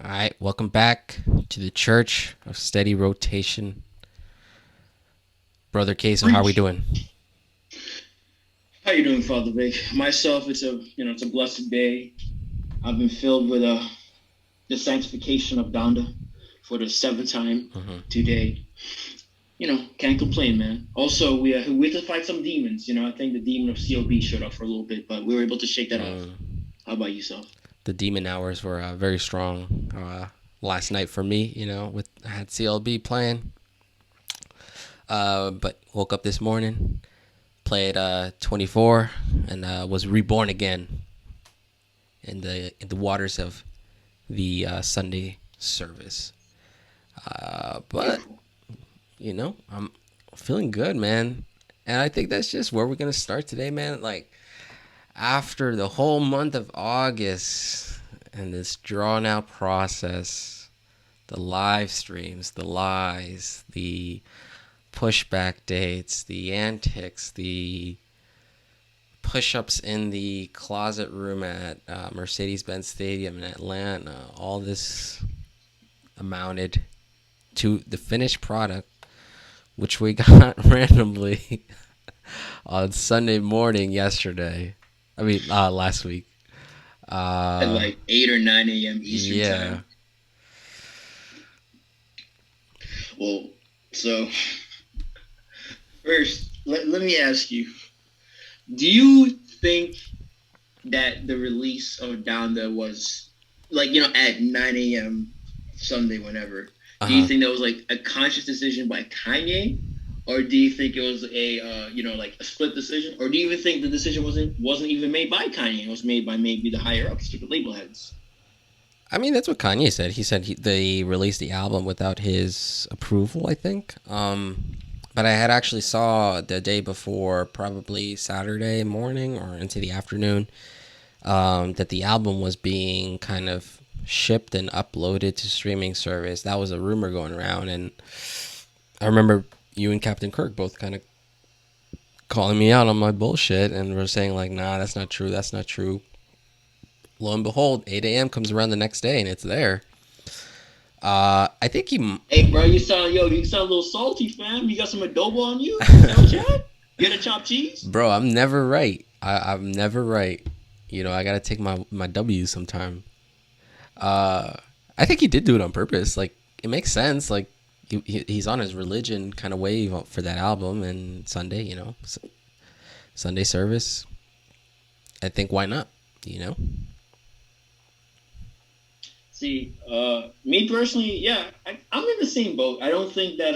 All right, welcome back to the Church of Steady Rotation. Brother Queso, how are we Preach. doing? How you doing, Father Vic? Myself, it's a blessed day. I've been filled with the sanctification of Donda for the seventh time Mm-hmm. today. Can't complain, man. Also, we had to fight some demons. I think the demon of COB showed up for a little bit, but we were able to shake that off. How about yourself? The demon hours were very strong last night for me. With I had CLB playing, but woke up this morning, played 24, and was reborn again in the waters of the Sunday service. But Beautiful. I'm feeling good, man. And I think that's just where we're gonna start today, man. Like after the whole month of August and this drawn out process, the live streams, the lies, the pushback dates, the antics, the push ups in the closet room at Mercedes Benz Stadium in Atlanta, all this amounted to the finished product, which we got randomly on Sunday morning yesterday. I mean, last week. At Uh, like 8 or 9 a.m. Eastern yeah. time. Well, so first, let me ask you: do you think that the release of Donda was at 9 a.m. Sunday, whenever. Uh Do you huh. think that was like a conscious decision by Kanye, or do you think it was a a split decision, or do you even think the decision wasn't even made by Kanye? It was made by maybe the higher ups, the label heads. I mean, that's what Kanye said. He said they released the album without his approval, I think. But I had actually saw the day before, probably Saturday morning or into the afternoon, that the album was being kind of shipped and uploaded to streaming service. That was a rumor going around, and I remember you and Captain Kirk both kind of calling me out on my bullshit and were saying like, "Nah, that's not true. That's not true." Lo and behold, 8 a.m. comes around the next day and it's there. I think he, Hey, bro, you sound a little salty, fam. You got some adobo on you? Is that what you had? You had a chopped cheese? bro. I'm never right. I'm never right. I gotta take my W's sometime. Uh, I think he did do it on purpose. Like it makes sense. Like he's on his religion kind of wave for that album and Sunday. Sunday service. I think why not? You know. See, me personally, yeah, I'm in the same boat. I don't think that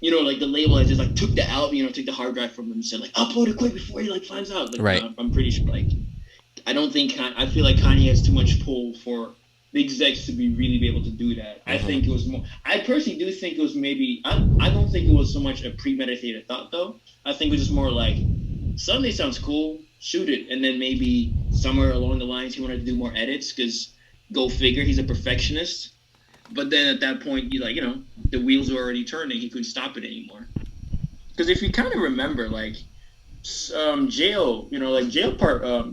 like the label has just like took the album, took the hard drive from him and said like upload it quick before he like finds out. Like, Right. no, I'm pretty sure like I don't think I feel like Kanye has too much pull for the execs to be able to do that. I think it Mm-hmm. was more. I personally do think it was maybe. I don't think it was so much a premeditated thought though. I think it was just more like Sunday sounds cool, shoot it, and then maybe somewhere along the lines he wanted to do more edits because go figure, he's a perfectionist. But then at that point, the wheels were already turning. He couldn't stop it anymore. Because if you kind of remember, like jail,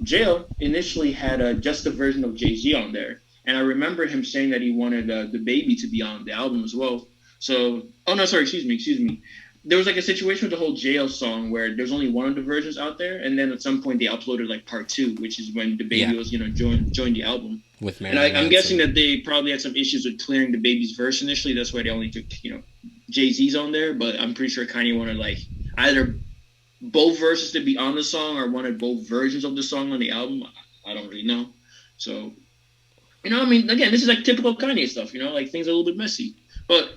jail initially had just a version of Jay Z on there, and I remember him saying that he wanted the baby to be on the album as well. So, oh no, sorry, excuse me. There was like a situation with the whole jail song where there's only one of the versions out there, and then at some point they uploaded like part two, which is when the Yeah. baby was joined the album. With And Marilyn I'm guessing Manson. that they probably had some issues with clearing the baby's verse initially. That's why they only took Jay Z's on there. But I'm pretty sure Kanye wanted like either both verses to be on the song or wanted both versions of the song on the album. I don't really know. So, I mean, again, this is like typical Kanye stuff, like things are a little bit messy. But,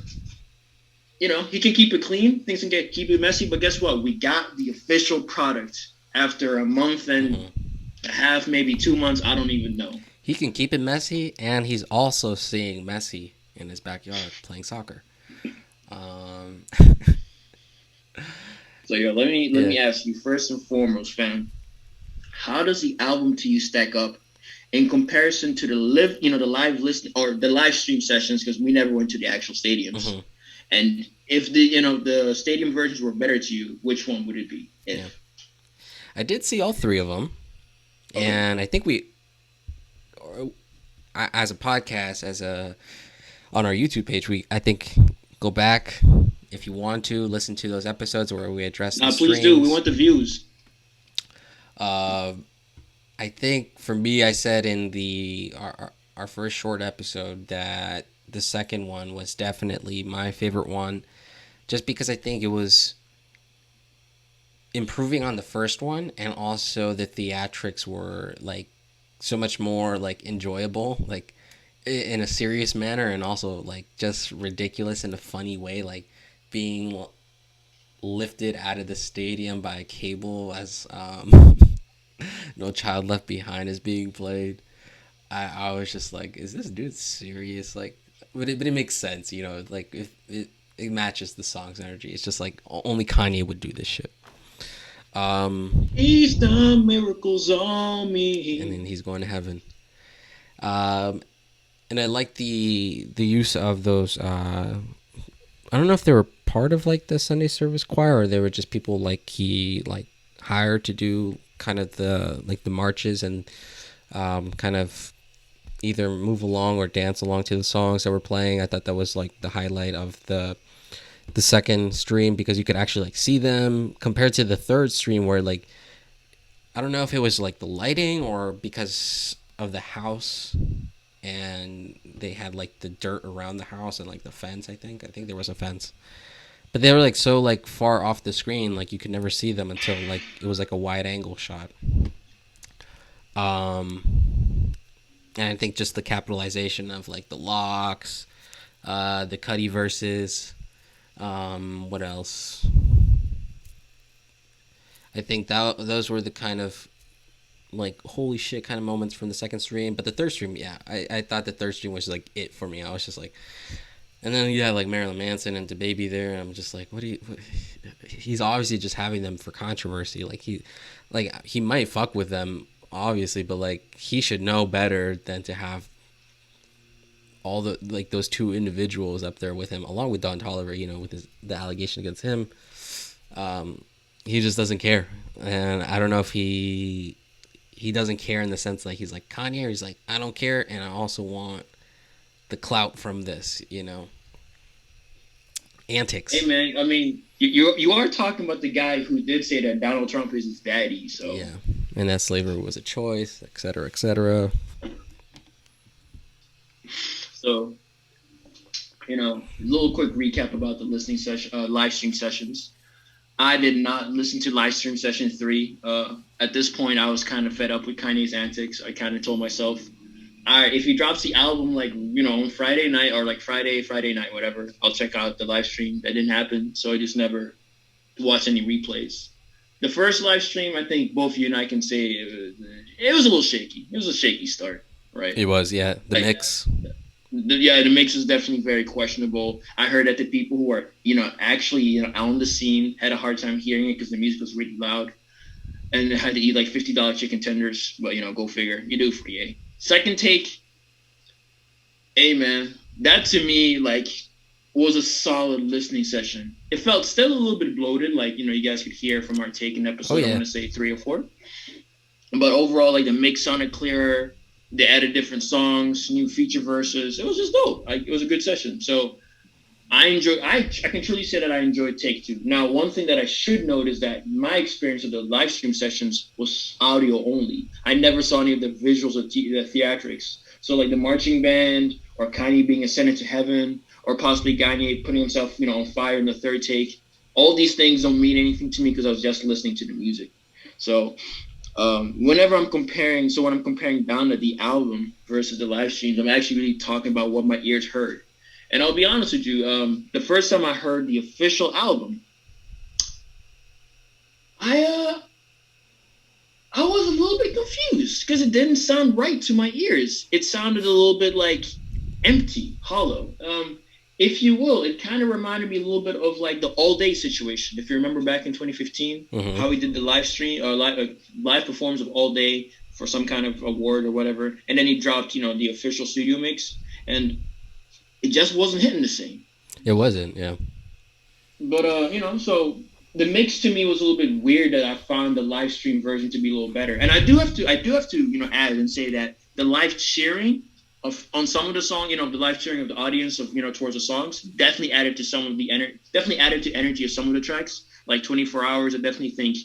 he can keep it clean, things can keep it messy. But guess what? We got the official product after a month and Mm-hmm. a half, maybe 2 months. I don't even know. He can keep it messy, and he's also seeing Messi in his backyard playing soccer. Um, So, let yeah. me ask you first and foremost, fam. How does the album to you stack up in comparison to the live list or the live stream sessions? Because we never went to the actual stadiums. Mm-hmm. And if the stadium versions were better to you, which one would it be? Yeah. If I did see all three of them, okay, and I think we as a podcast, as a on our YouTube page, I think go back if you want to listen to those episodes where we address the Please do. We strings. want the views. Uh, I think for me, I said in the our first short episode that the second one was definitely my favorite one, just because I think it was improving on the first one, and also the theatrics were like so much more like enjoyable, like in a serious manner, and also like just ridiculous in a funny way, like being lifted out of the stadium by a cable as No Child Left Behind is being played. I was just like, is this dude serious? Like, but it makes sense, you know. Like, if it matches the song's energy. It's just like only Kanye would do this shit. He's done miracles on me, and then he's going to heaven. And I like the use of those. I don't know if they were part of like the Sunday service choir, or they were just people like he like hired to do kind of the marches and kind of either move along or dance along to the songs that were playing. I thought that was like the highlight of the second stream, because you could actually like see them compared to the third stream where like I don't know if it was like the lighting or because of the house, and they had like the dirt around the house and like the fence. I think there was a fence, but they were like so like far off the screen, like you could never see them until like it was like a wide angle shot. And I think just the capitalization of like the locks, the Cuddy verses. What else? I think that those were the kind of like holy shit kind of moments from the second stream. But the third stream, yeah, I thought the third stream was like it for me. I was just like, and then you have like Marilyn Manson and DaBaby there, and I'm just like, what? He's obviously just having them for controversy. Like he might fuck with them obviously, but like he should know better than to have all the like those two individuals up there with him, along with Don Toliver, you know, with the allegation against him. He just doesn't care, and I don't know if he doesn't care in the sense like he's like Kanye, or he's like I don't care, and I also want the clout from this, you know. Antics. Hey man, I mean, you are talking about the guy who did say that Donald Trump is his daddy, so yeah, and that slavery was a choice, etc., etc. So, you know, a little quick recap about the listening session, live stream sessions. I did not listen to live stream session 3. At this point, I was kind of fed up with Kanye's antics. I kind of told myself, all right, if he drops the album like, you know, on Friday night or like Friday night, whatever, I'll check out the live stream. That didn't happen, so I just never watched any replays. The first live stream, I think both you and I can say it was a little shaky. It was a shaky start, right? It was, yeah. The mix. The mix is definitely very questionable. I heard that the people who are, you know, actually, you know, on the scene had a hard time hearing it because the music was really loud, and they had to eat like $50 chicken tenders. But you know, go figure. You do for yay. Second take, hey man, that to me like was a solid listening session. It felt still a little bit bloated, like you know, you guys could hear from our taken episode. I want to say 3 or 4, but overall, like the mix sounded clearer. They added different songs, new feature verses. It was just dope. It was a good session. So I can truly say that I enjoyed Take 2. Now, one thing that I should note is that my experience of the live stream sessions was audio only. I never saw any of the visuals of the theatrics. So like the marching band, or Kanye being ascended to heaven, or possibly Kanye putting himself, you know, on fire in the third take. All these things don't mean anything to me because I was just listening to the music. So when I'm comparing Donda, the album, versus the live streams, I'm actually really talking about what my ears heard. And I'll be honest with you, the first time I heard the official album, I was a little bit confused because it didn't sound right to my ears. It sounded a little bit like empty, hollow. If you will, it kind of reminded me a little bit of like the All Day situation. If you remember back in 2015, how he did the live stream or live performance of All Day for some kind of award or whatever, and then he dropped, you know, the official studio mix, and it just wasn't hitting the same. It wasn't, yeah. But you know, so the mix to me was a little bit weird that I found the live stream version to be a little better. And I do have to, you know, add and say that the live cheering on some of the song, the live sharing of the audience of towards the songs definitely added to some of the energy, definitely added to energy of some of the tracks. Like 24 Hours, I definitely think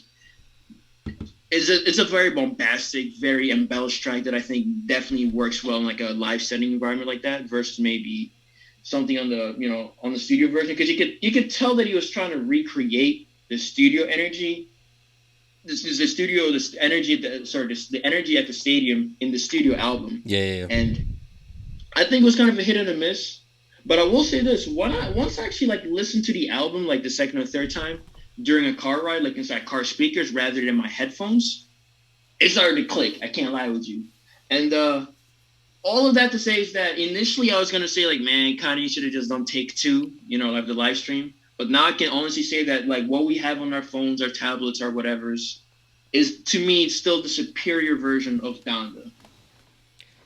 it's a very bombastic, very embellished track that I think definitely works well in like a live setting environment like that versus maybe something on the on the studio version because you could tell that he was trying to recreate the studio energy. This studio, this energy at the energy at the stadium in the studio album, Yeah, yeah, yeah. and I think it was kind of a hit and a miss. But I will say this: once I actually like listened to the album like the second or third time during a car ride, like inside car speakers rather than my headphones, it started to click. I can't lie with you. And all of that to say is that initially I was gonna say like, man, Kanye should have just done take two, like the live stream. But now I can honestly say that like what we have on our phones, our tablets, our whatever's, is to me still the superior version of Donda.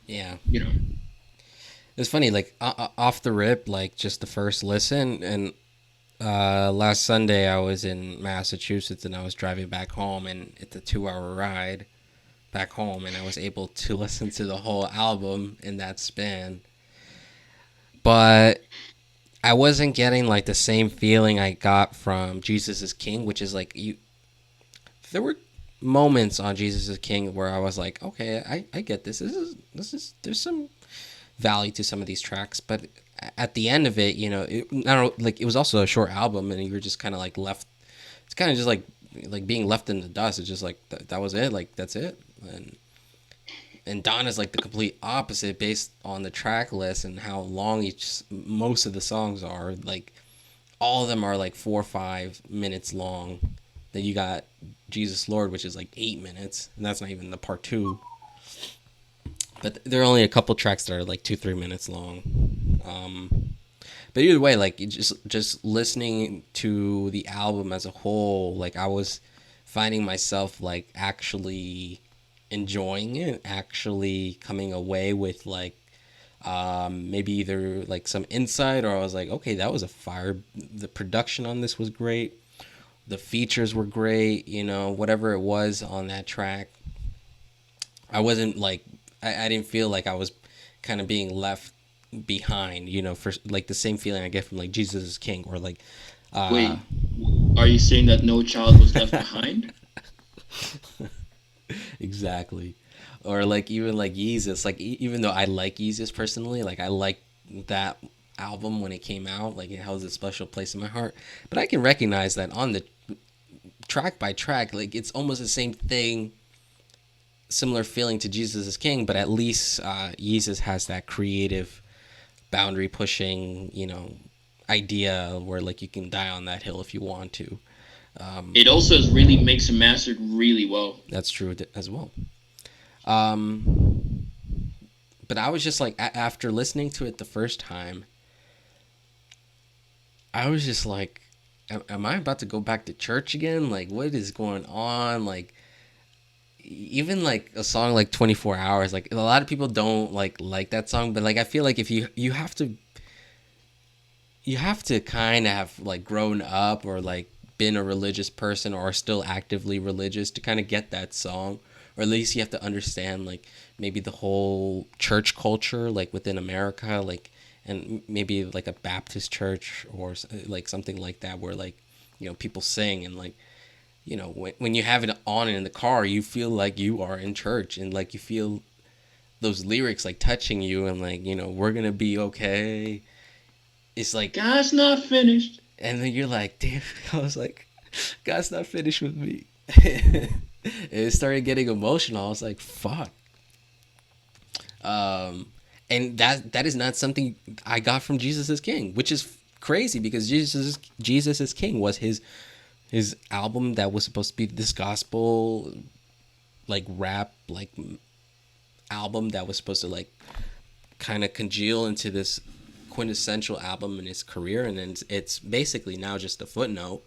Yeah. You know. It's funny, like off the rip, like just the first listen, and last Sunday I was in Massachusetts and I was driving back home, and it's a 2 hour ride back home, and I was able to listen to the whole album in that span. But I wasn't getting like the same feeling I got from Jesus is King, which is like you. There were moments on Jesus is King where I was like, okay, I get this. This is there's some value to some of these tracks, but at the end of it, I don't know, like it was also a short album, and you were just kind of like left. It's kind of just like being left in the dust. It's just like that was it. Like that's it. And Don is like the complete opposite based on the track list and how long most of the songs are. Like all of them are like 4 or 5 minutes long. Then you got Jesus Lord, which is like 8 minutes, and that's not even the part 2. But there are only a couple tracks that are like 2-3 minutes long. But either way, like just listening to the album as a whole, like I was finding myself like actually enjoying it, actually coming away with like maybe either like some insight, or I was like, okay, that was a fire. The production on this was great. The features were great. Whatever it was on that track, I wasn't like I didn't feel like I was kind of being left behind, for like the same feeling I get from like Jesus is King, or like Wait, are you saying that no child was left behind? exactly. Or like even like Yeezus, like even though I like Yeezus personally, like I like that album when it came out, like it holds a special place in my heart. But I can recognize that on the track by track, like it's almost the same thing, similar feeling to Jesus is King, but at least Yeezus has that creative boundary pushing, idea where like you can die on that hill if you want to. It also is really mixed and mastered really well. That's true as well. But I was just like, after listening to it the first time, I was just like, am I about to go back to church again? Like, what is going on? Like, even like a song like 24 Hours, like a lot of people don't like that song, but like I feel like if you have to kind of have like grown up or like been a religious person or still actively religious to kind of get that song, or at least you have to understand like maybe the whole church culture like within America, like, and maybe like a Baptist church or like something like that where like people sing, and like when you have it on in the car, you feel like you are in church, and like you feel those lyrics like touching you, and like we're gonna be okay. It's like God's not finished. And then you're like, damn. I was like, God's not finished with me. It started getting emotional. I was like, fuck. And that is not something I got from Jesus is King, which is crazy because Jesus is King was his album that was supposed to be this gospel like rap like album that was supposed to like kind of congeal into this quintessential album in his career, and then it's basically now just a footnote.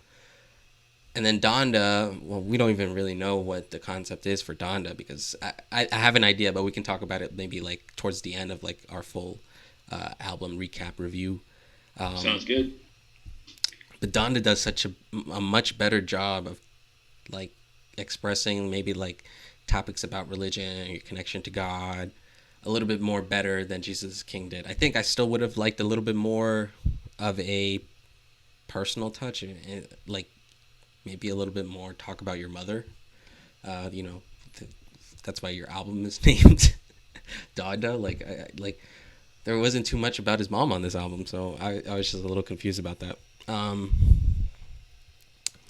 And then Donda, well, we don't even really know what the concept is for Donda because I have an idea, but we can talk about it maybe like towards the end of like our full album recap review. Sounds good. But Donda does such a much better job of like expressing maybe like topics about religion, your connection to God, a little bit more better than Jesus is King did. I think I still would have liked a little bit more of a personal touch, and like maybe a little bit more talk about your mother. You know, that's why your album is named Donda. Like there wasn't too much about his mom on this album, so I was just a little confused about that.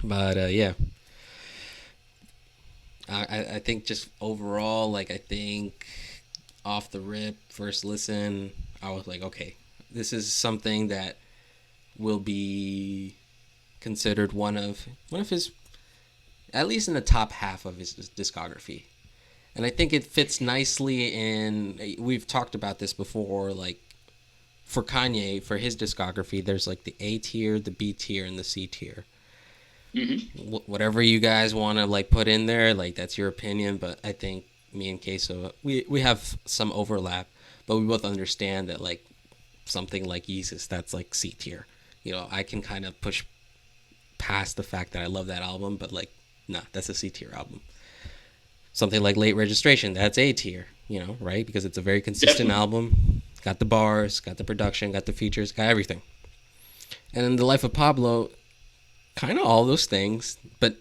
But yeah, I think just overall, like I think off the rip, first listen, I was like, okay, this is something that will be considered one of his, at least in the top half of his discography. And I think it fits nicely in. We've talked about this before. Like for Kanye, for his discography, there's like the A tier, the B tier, and the C tier. Whatever you guys want to like put in there, like that's your opinion. But I think me and Queso, we have some overlap, but we both understand that like something like Yeezus, that's like C tier. You know, I can kind of push past the fact that I love that album, but like, nah, that's a C tier album. Something like Late Registration, that's A tier, you know, right? Because it's a very consistent album. Got the bars, got the production, got the features, got everything. And in The Life of Pablo, kind of all those things, but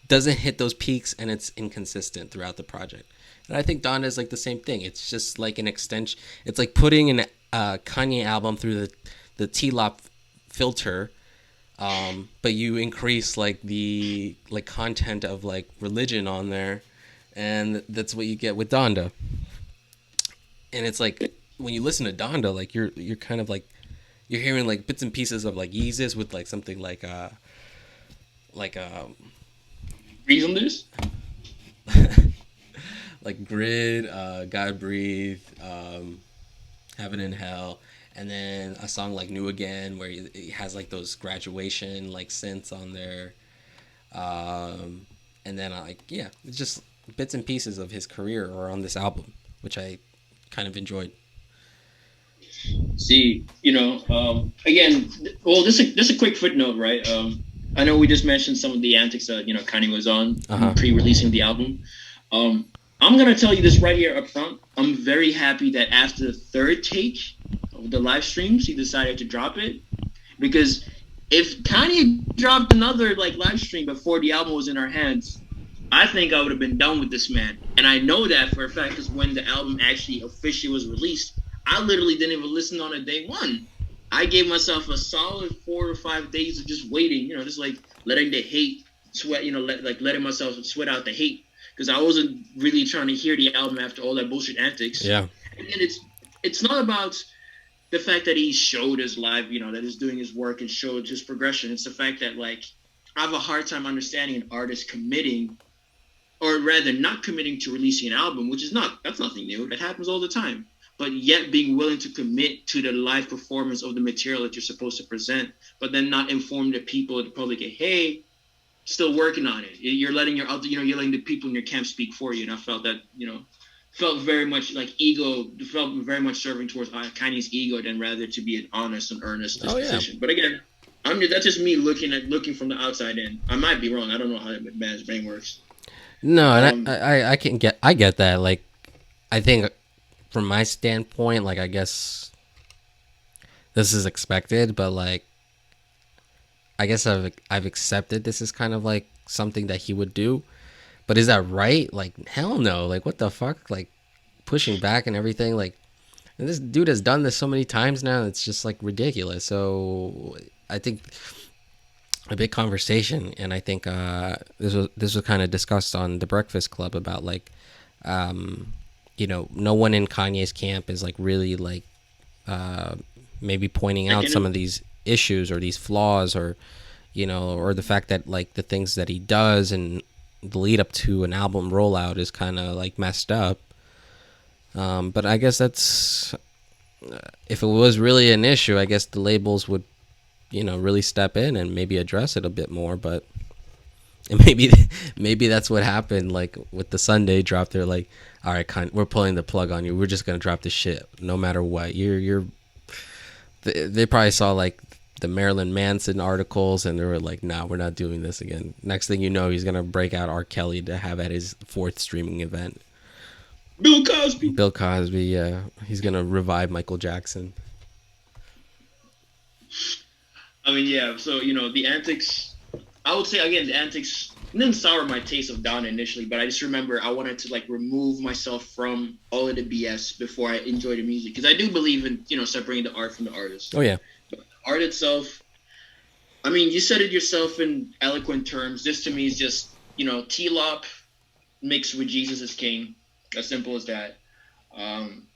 doesn't hit those peaks, and it's inconsistent throughout the project. And I think Donda is like the same thing. It's just like an extension. It's like putting an Kanye album through the T-Lop filter, but you increase like the like content of like religion on there, and that's what you get with Donda. And it's like when you listen to Donda, like you're kind of like you're hearing like bits and pieces of like Yeezus with like something like Reasonless? like Grid, God Breathe, Heaven and Hell, and then a song like New Again where it has like those graduation like synths on there, and then like yeah, it's just bits and pieces of his career are on this album, which I kind of enjoyed. See, again, well, just a quick footnote, right? I know we just mentioned some of the antics that Kanye was on pre-releasing the album. I'm gonna tell you this right here up front. I'm very happy that after the third take of the live streams, he decided to drop it, because if Kanye dropped another like live stream before the album was in our hands, I think I would have been done with this man. And I know that for a fact because when the album actually officially was released, I literally didn't even listen on it day one. I gave myself a solid 4 or 5 days of just waiting, just like letting the hate sweat, letting myself sweat out the hate, because I wasn't really trying to hear the album after all that bullshit antics. Yeah. And it's not about the fact that he showed his live, that he's doing his work and showed his progression. It's the fact that like I have a hard time understanding an artist committing, or rather not committing to releasing an album, that's nothing new. That happens all the time. But yet being willing to commit to the live performance of the material that you're supposed to present, but then not inform the people, the public, hey, still working on it. You're letting you're letting the people in your camp speak for you. And I felt that, felt very much like felt very much serving towards Kanye's ego than rather to be an honest and earnest disposition. Yeah. But again, that's just me looking from the outside in. I might be wrong. I don't know how that man's brain works. No, and I get that. Like, I think from my standpoint, like I guess this is expected, but like I guess I've accepted this is kind of like something that he would do. But is that right? Like hell no. Like what the fuck? Like pushing back and everything. Like and this dude has done this so many times now. It's just like ridiculous. So I think a big conversation, and I think this was kind of discussed on the Breakfast Club about like no one in Kanye's camp is like really like maybe pointing out some of these issues or these flaws, or or the fact that like the things that he does and the lead up to an album rollout is kind of like messed up. But I guess that's if it was really an issue, I guess the labels would really step in and maybe address it a bit more. But and maybe that's what happened like with the Sunday drop. They're like, all right, we're pulling the plug on you. We're just gonna drop the shit no matter what. They probably saw like the Marilyn Manson articles and they were like, nah, we're not doing this again. Next thing you know, he's gonna break out R. Kelly to have at his 4th streaming event. Bill Cosby. Bill Cosby. Yeah, he's gonna revive Michael Jackson. I mean, yeah. So the antics. I would say again, the antics didn't sour my taste of Donda initially, but I just remember I wanted to like remove myself from all of the BS before I enjoy the music because I do believe in separating the art from the artist. Oh yeah. But art itself, I mean, you said it yourself in eloquent terms. This to me is just T-Lop mixed with Jesus is King, as simple as that. Um,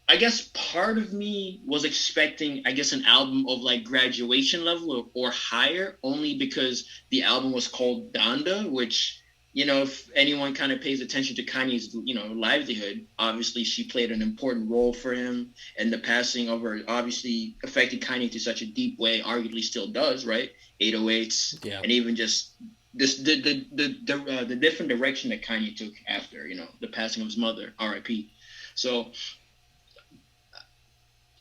I guess part of me was expecting, I guess, an album of like graduation level or higher, only because the album was called Donda, which, if anyone kind of pays attention to Kanye's, livelihood, obviously she played an important role for him, and the passing of her obviously affected Kanye to such a deep way, arguably still does, right? 808s, Yeah. and even just this the different direction that Kanye took after, the passing of his mother, R.I.P. So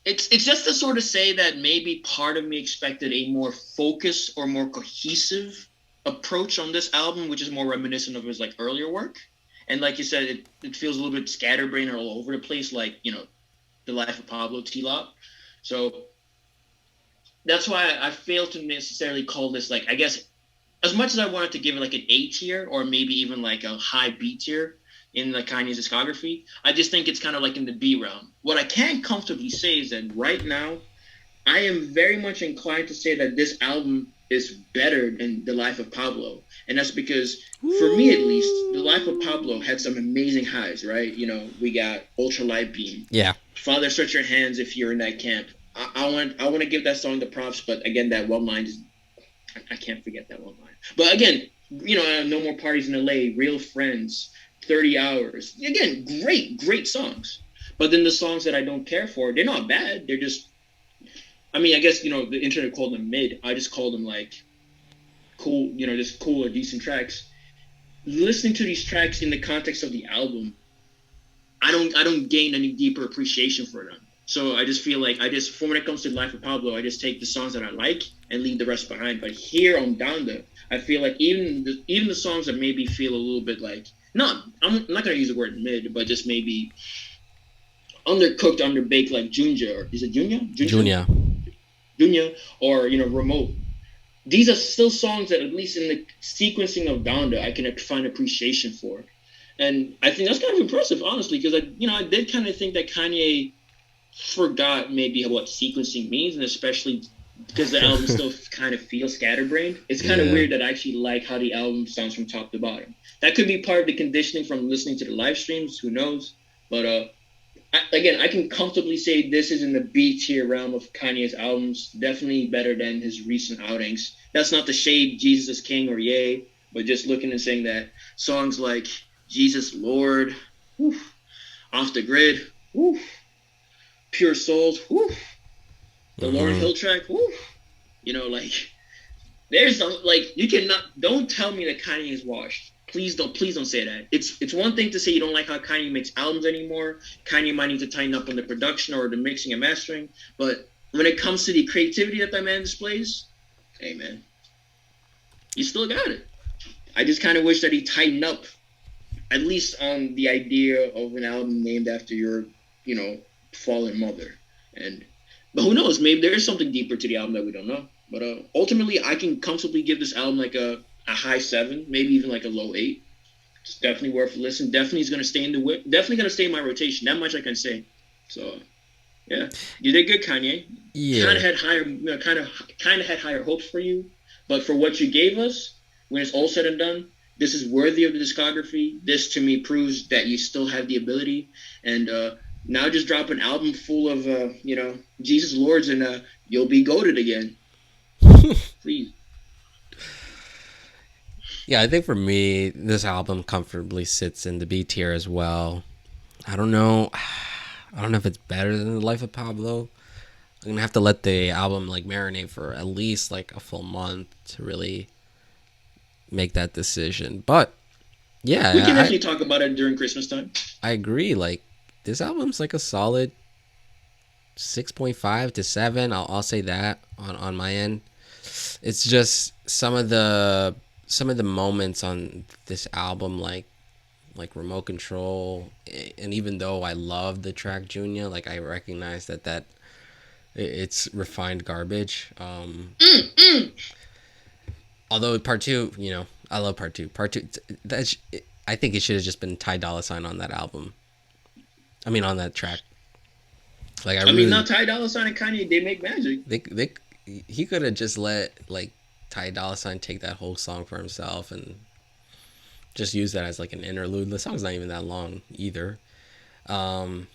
it's just to sort of say that maybe part of me expected a more focused or more cohesive approach on this album, which is more reminiscent of his like earlier work. And like you said, it feels a little bit scatterbrained or all over the place, like the Life of Pablo T-Lop. So that's why I fail to necessarily call this like, I guess, as much as I wanted to give it like an A tier or maybe even like a high B tier in the Kanye's discography, I just think it's kind of like in the B realm. What I can comfortably say is that right now, I am very much inclined to say that this album is better than The Life of Pablo. And that's because, for me at least, The Life of Pablo had some amazing highs, right? We got Ultra Light Beam. Yeah. Father, Stretch Your Hands if you're in that camp. I want to give that song the props, but again, that one line is I can't forget that one line. But again, No More Parties in LA, Real Friends, 30 Hours. Again, great songs. But then the songs that I don't care for, they're not bad. They're just, I mean, I guess, the internet called them mid. I just call them like cool, just cool or decent tracks. Listening to these tracks in the context of the album, I don't gain any deeper appreciation for them. So I just feel like for when it comes to Life of Pablo, I just take the songs that I like and leave the rest behind. But here on Donda, I feel like even the songs that maybe feel a little bit like I'm not gonna use the word mid, but just maybe undercooked, underbaked, like Junya, or is it Junya? Junya, or Remote. These are still songs that at least in the sequencing of Donda, I can find appreciation for, and I think that's kind of impressive, honestly, because I did kind of think that Kanye forgot maybe what sequencing means, and especially because the album still kind of feels scatterbrained. It's kind of weird that I actually like how the album sounds from top to bottom. That could be part of the conditioning from listening to the live streams. Who knows? But I can comfortably say this is in the B tier realm of Kanye's albums. Definitely better than his recent outings. That's not to shade Jesus is King or Yay, but just looking and saying that songs like Jesus Lord, woof, Off the Grid, woof, Pure Souls, woof, the Lauryn Hill track, woof. Like there's some like you cannot don't tell me that Kanye is washed. Please don't say that. It's one thing to say you don't like how Kanye makes albums anymore. Kanye might need to tighten up on the production or the mixing and mastering. But when it comes to the creativity that man displays, hey man, you still got it. I just kind of wish that he tightened up, at least on the idea of an album named after your, fallen mother. But who knows? Maybe there is something deeper to the album that we don't know. But ultimately, I can comfortably give this album like a high 7, maybe even like a low 8. It's definitely worth a listen. Definitely is going to stay in the whip. Definitely going to stay in my rotation. That much I can say. So, yeah, you did good, Kanye. Yeah. Kind of had higher, kind of had higher hopes for you. But for what you gave us, when it's all said and done, this is worthy of the discography. This to me proves that you still have the ability. And now just drop an album full of, Jesus Lords, and you'll be goated again. Please. Yeah, I think for me, this album comfortably sits in the B tier as well. I don't know if it's better than The Life of Pablo. I'm gonna have to let the album like marinate for at least like a full month to really make that decision. But yeah, we can definitely talk about it during Christmas time. I agree. Like this album's like a solid 6.5 to 7. I'll say that on my end. It's just some of the some of the moments on this album, like Remote Control, and even though I love the track Junior, like I recognize that it's refined garbage. Although part two, I love part two. Part two, that's I think it should have just been Ty Dolla Sign on that album. I mean, on that track. Like I I mean, really, not Ty Dolla Sign and Kanye, they make magic. they he could have just let like Ty Dolla Sign take that whole song for himself and just use that as like an interlude. The song's not even that long either. Um,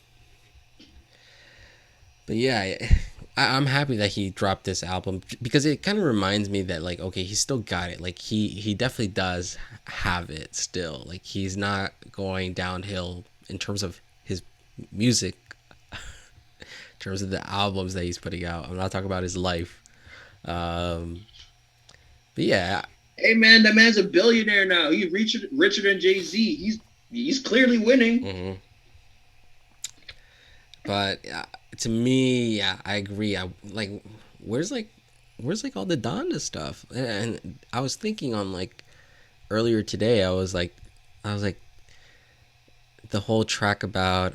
but yeah, I'm happy that he dropped this album because it kind of reminds me that like okay, he still got it. Like he definitely does have it still. Like he's not going downhill in terms of his music, in terms of the albums that he's putting out. I'm not talking about his life. Um, but yeah, Hey man, that man's a billionaire now. He's richer than Jay-Z. He's clearly winning. mm-hmm. But to me, yeah, I agree. I like where's like all the Donda stuff? And I was thinking on like earlier today. I was like the whole track about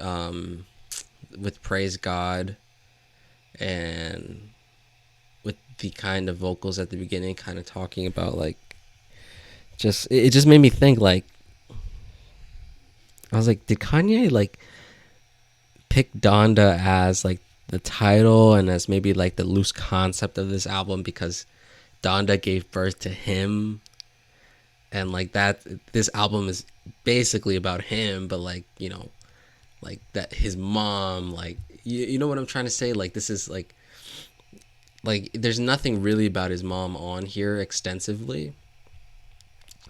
with Praise God and with the kind of vocals at the beginning, kind of talking about like just it just made me think like I was like, did Kanye like pick Donda as like the title and as maybe like the loose concept of this album because Donda gave birth to him, and like that this album is basically about him, but like like that his mom, like you know what I'm trying to say, like this is like there's nothing really about his mom on here extensively.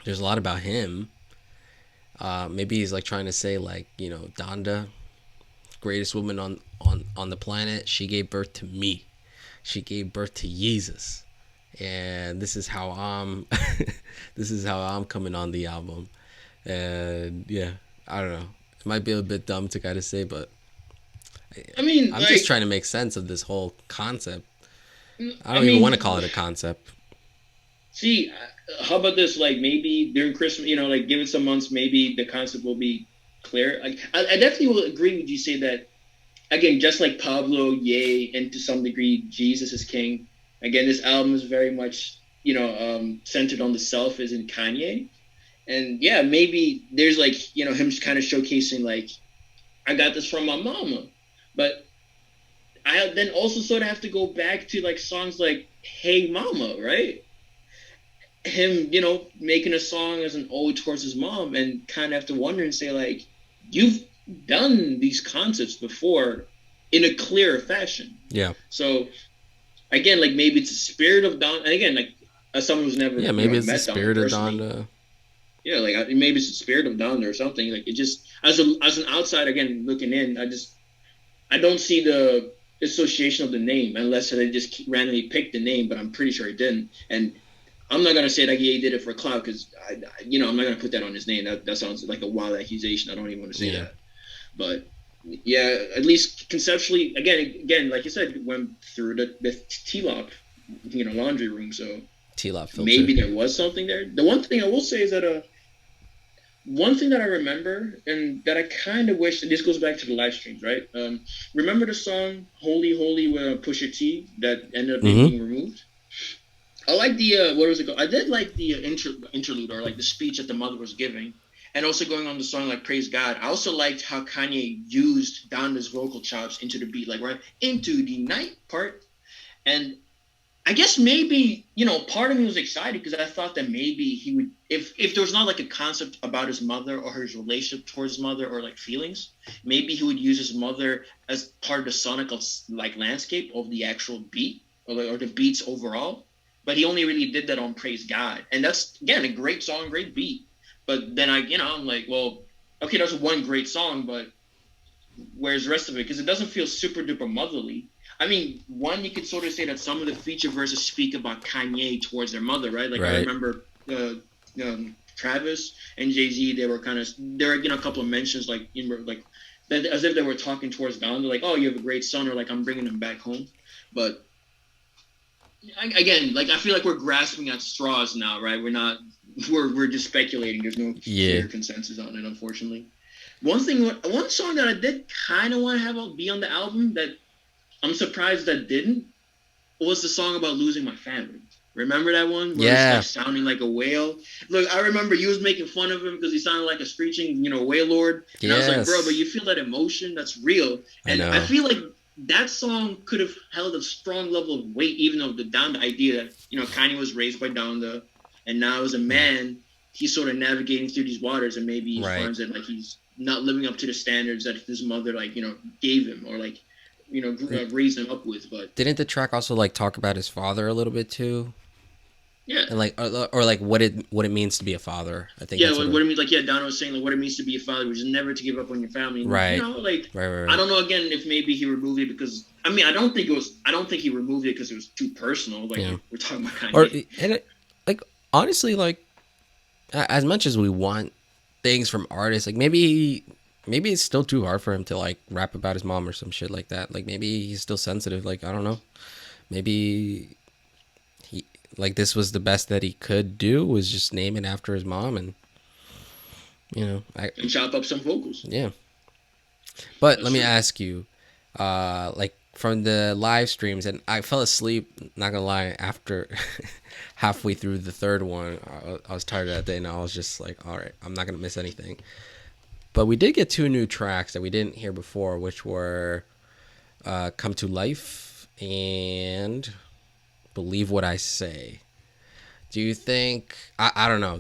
There's a lot about him. Maybe he's like trying to say like Donda, greatest woman on the planet, she gave birth to me, she gave birth to Jesus, and this is how I'm this is how I'm coming on the album. And yeah, I don't know, it might be a bit dumb to kind of say, but I mean, I'm like, just trying to make sense of this whole concept. I I don't even mean, want to call it a concept. see, how about this? Like maybe during Christmas, like give it some months, maybe the concept will be clear. Like I definitely will agree with you. Say that again, just like Pablo, Ye, and to some degree Jesus is King. Again, this album is very much centered on the self as in Kanye, and yeah, maybe there's like him kind of showcasing like I got this from my mama, but I then also sort of have to go back to like songs like Hey Mama, right? Him, making a song as an ode towards his mom, and kind of have to wonder and say like, you've done these concepts before in a clearer fashion. Yeah. So again, like maybe it's the spirit of Don. And again, like as someone who's never Maybe it's the met spirit of personally, Donda. yeah, like maybe it's the spirit of Donda or something. Like it just as an outsider again looking in, I don't see the association of the name unless they just randomly picked the name, but I'm pretty sure he didn't. And I'm not gonna say that he did it for clout because I'm not gonna put that on his name. That sounds like a wild accusation. I don't even want to say that. But yeah, at least conceptually, again, like you said, went through the T-Lop, laundry room. So T-Lop filter. maybe there was something there. The one thing I will say is that one thing that I remember and that I kind of wish, and this goes back to the live streams, right? Remember the song "Holy Holy" with Pusha T that ended up being removed? I like the what was it called? I did like the interlude or like the speech that the mother was giving, and also going on the song like "Praise God." I also liked how Kanye used Donda's vocal chops into the beat, like right into the night part, and I guess maybe part of me was excited because I thought that maybe he would, if there was not like a concept about his mother or his relationship towards his mother or like feelings, maybe he would use his mother as part of the sonic like landscape of the actual beat or the beats overall. But he only really did that on Praise God. And that's, again, a great song, great beat. But then I'm like, well, okay, that's one great song, but where's the rest of it? Because it doesn't feel super duper motherly. I mean, one, you could sort of say that some of the feature verses speak about Kanye towards their mother, right? Like, right. I remember Travis and Jay-Z, there were a couple of mentions, like as if they were talking towards Donda, like, oh, you have a great son, or like, I'm bringing him back home. But again, like I feel like we're grasping at straws now, right? We're not we're just speculating. There's no Yeah. clear consensus on it, unfortunately. One song that I did kind of want to have be on the album that I'm surprised that didn't was the song about losing my family. Remember that one where it's like Yeah. sounding like a whale? Look, I remember you was making fun of him because he sounded like a screeching, whale lord. And I was like, bro, but Yes. you feel that emotion? That's real. I And I know. feel like that song could have held a strong level of weight, even though the idea that, Kanye was raised by Donda, and now as a man, he's sort of navigating through these waters, and maybe he Right. finds that like he's not living up to the standards that his mother like, gave him or like, raised him up with. But Didn't the track also like talk about his father a little bit too, yeah, and like or like what it means to be a father? I think yeah, that's what it means, like, yeah, Donna was saying, like, what it means to be a father, which is never to give up on your family. And, right, like, I right. don't know, again, if maybe he removed it because, I mean, I don't think he removed it because it was too personal. Like, Yeah. we're talking about Or Kanye. and like honestly, like as much as we want things from artists, like maybe it's still too hard for him to like rap about his mom or some shit like that. Like maybe he's still sensitive. Like I don't know. Maybe he like this was the best that he could do was just name it after his mom and I And chop up some vocals. yeah. But That's let me true. ask you, like from the live streams, and I fell asleep. Not gonna lie, after halfway through the third one, I was tired that day, and I was just like, all right, I'm not gonna miss anything. But we did get two new tracks that we didn't hear before, which were "Come to Life" and "Believe What I Say." Do you think? I don't know.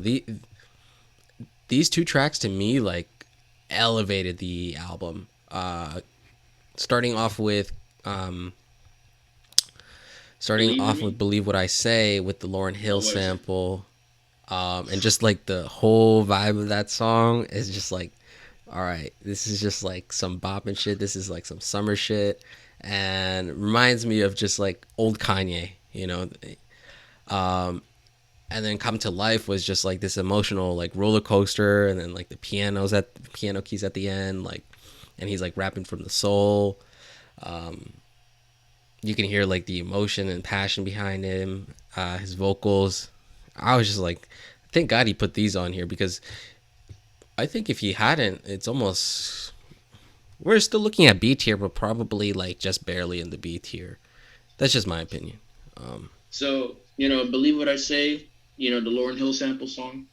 These two tracks to me like elevated the album. Starting off with um, starting Believe in off with me. "Believe What I Say" with the Lauryn Oh, Hill what is it? sample, and just like the whole vibe of that song is just like, all right, this is just like some bop and shit. This is like some summer shit, and reminds me of just like old Kanye, you know. And then "Come to Life" was just like this emotional like roller coaster, and then like the piano keys at the end, like, and he's like rapping from the soul. You can hear like the emotion and passion behind him, his vocals. I was just like, thank God he put these on here because I think if he hadn't, it's almost we're still looking at B tier, but probably like just barely in the B tier. That's just my opinion. So, believe what I say, the Lauryn Hill sample song.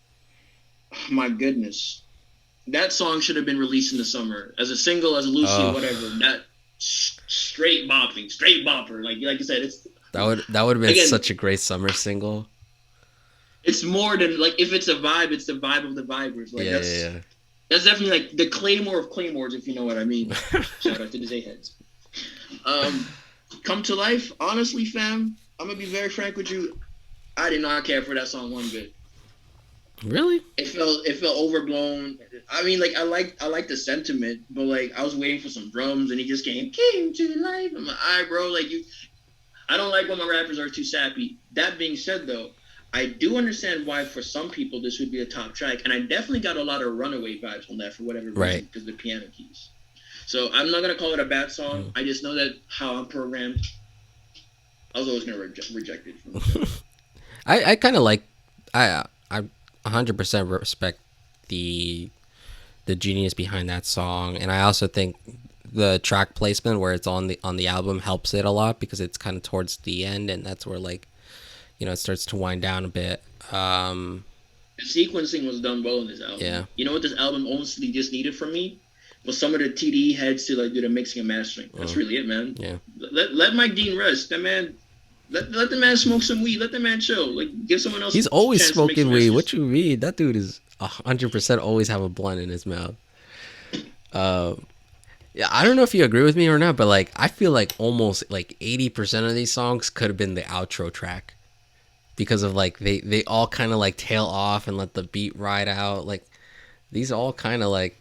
Oh, my goodness. That song should have been released in the summer as a single, as a Lucy, Uh, whatever. That straight bopping, straight bopper. Like you said, it's that would have been again, such a great summer single. it's more than like if it's a vibe, it's the vibe of the vibers. Like Yeah, that's definitely like the Claymore of Claymores, if you know what I mean. yeah. Shout out to the Z heads. Um, Come to Life, honestly, fam. I'm gonna be very frank with you. I did not care for that song one bit. Really? It felt overblown. I mean, like I like the sentiment, but like I was waiting for some drums, and he just came to life. I'm like, all right, bro. Like you, I don't like when my rappers are too sappy. That being said, though, I do understand why for some people this would be a top track, and I definitely got a lot of Runaway vibes on that for whatever reason Right. because of the piano keys. So I'm not gonna call it a bad song. Mm. I just know that how I'm programmed, I was always gonna reject it from the jump. I kind of like I 100% respect the the genius behind that song, and I also think the track placement where it's on the album helps it a lot because it's kind of towards the end, and that's where like it starts to wind down a bit. The sequencing was done well in this album. Yeah. You know what this album honestly just needed from me? Was some of the TDE heads to like do the mixing and mastering. That's really it, man. Yeah. Let Mike Dean rest. That man, let the man smoke some weed. Let the man chill. Like give someone else a He's always chance to mix smoking and weed. masters. What you mean? That dude is 100% always have a blunt in his mouth. Uh, yeah, I don't know if you agree with me or not, but like I feel like almost like 80% of these songs could have been the outro track because of like they all kind of like tail off and let the beat ride out. Like these all kind of like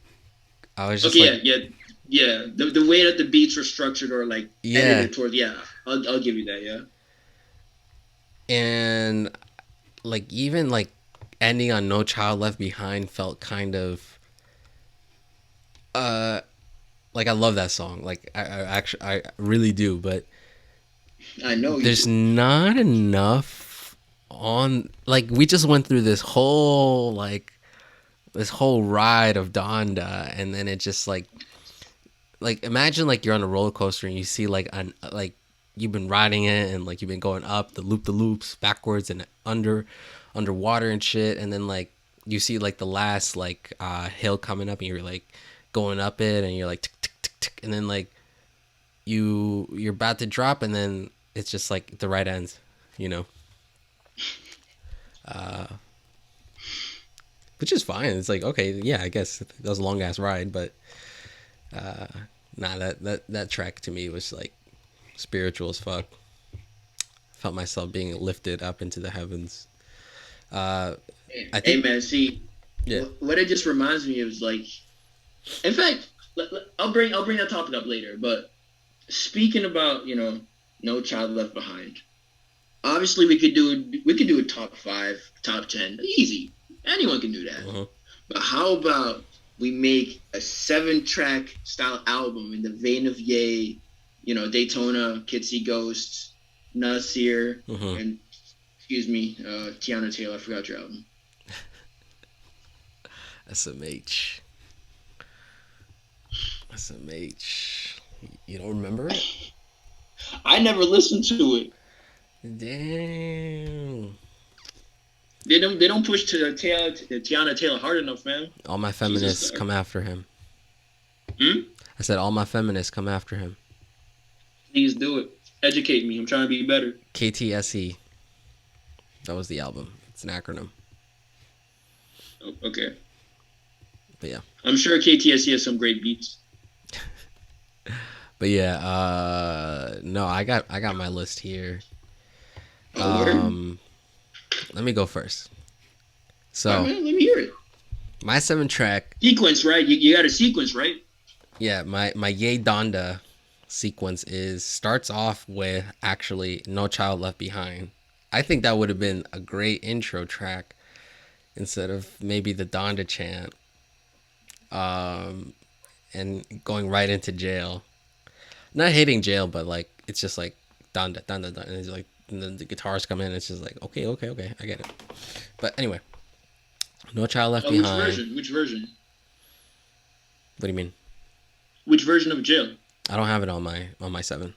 I was just Okay, like yeah. The way that the beats were structured or like yeah, edited towards, yeah, I'll give you that, yeah. and like even like ending on "No Child Left Behind" felt kind of uh like I love that song. Like I actually I really do, but I know you there's do. not enough on like we just went through this whole ride of Donda, and then it just like imagine like you're on a roller coaster and you see like you've been riding it and like you've been going up the loops backwards and underwater and shit, and then like you see like the last like hill coming up and you're like going up it and you're like tick, tick, tick, tick, and then like you're about to drop and then it's just like the ride ends, you know. Which is fine. It's like, okay, yeah, I guess that was a long ass ride, but nah, that track to me was like spiritual as fuck. Felt myself being lifted up into the heavens. I Hey think, man, see, yeah. what it just reminds me of is like, in fact, I'll bring that topic up later. But speaking about No Child Left Behind, obviously we could do a top 5, top 10, easy. Anyone can do that. Uh-huh. But how about we make a 7-track style album in the vein of Ye, Daytona, Kids See Ghosts, Nasir, Uh-huh. and excuse me, Tiana Taylor. I forgot your album. SMH. SMH. You don't remember it? I never listened to it. Damn. They don't push to Tiana Taylor hard enough, man. All my feminists come after him. Hmm? I said all my feminists come after him. Please do it. Educate me. I'm trying to be better. KTSE. That was the album. It's an acronym. Oh, okay. But yeah. I'm sure KTSC has some great beats. But yeah, no, I got my list here. Oh, word? Let me go first. So, All right, man, let me hear it. my 7-track, Sequence, right? You got a sequence, right? yeah, my Ye Donda sequence starts off with actually No Child Left Behind. I think that would have been a great intro track instead of maybe the Donda chant. And going right into jail. Not hating jail, but like it's just like Donda, Donda, Donda. And it's like and then the guitars come in. And it's just like okay, I get it. But anyway, No Child Left Which Behind. version? Which version? What do you mean? Which version of Jail? I don't have it on my 7.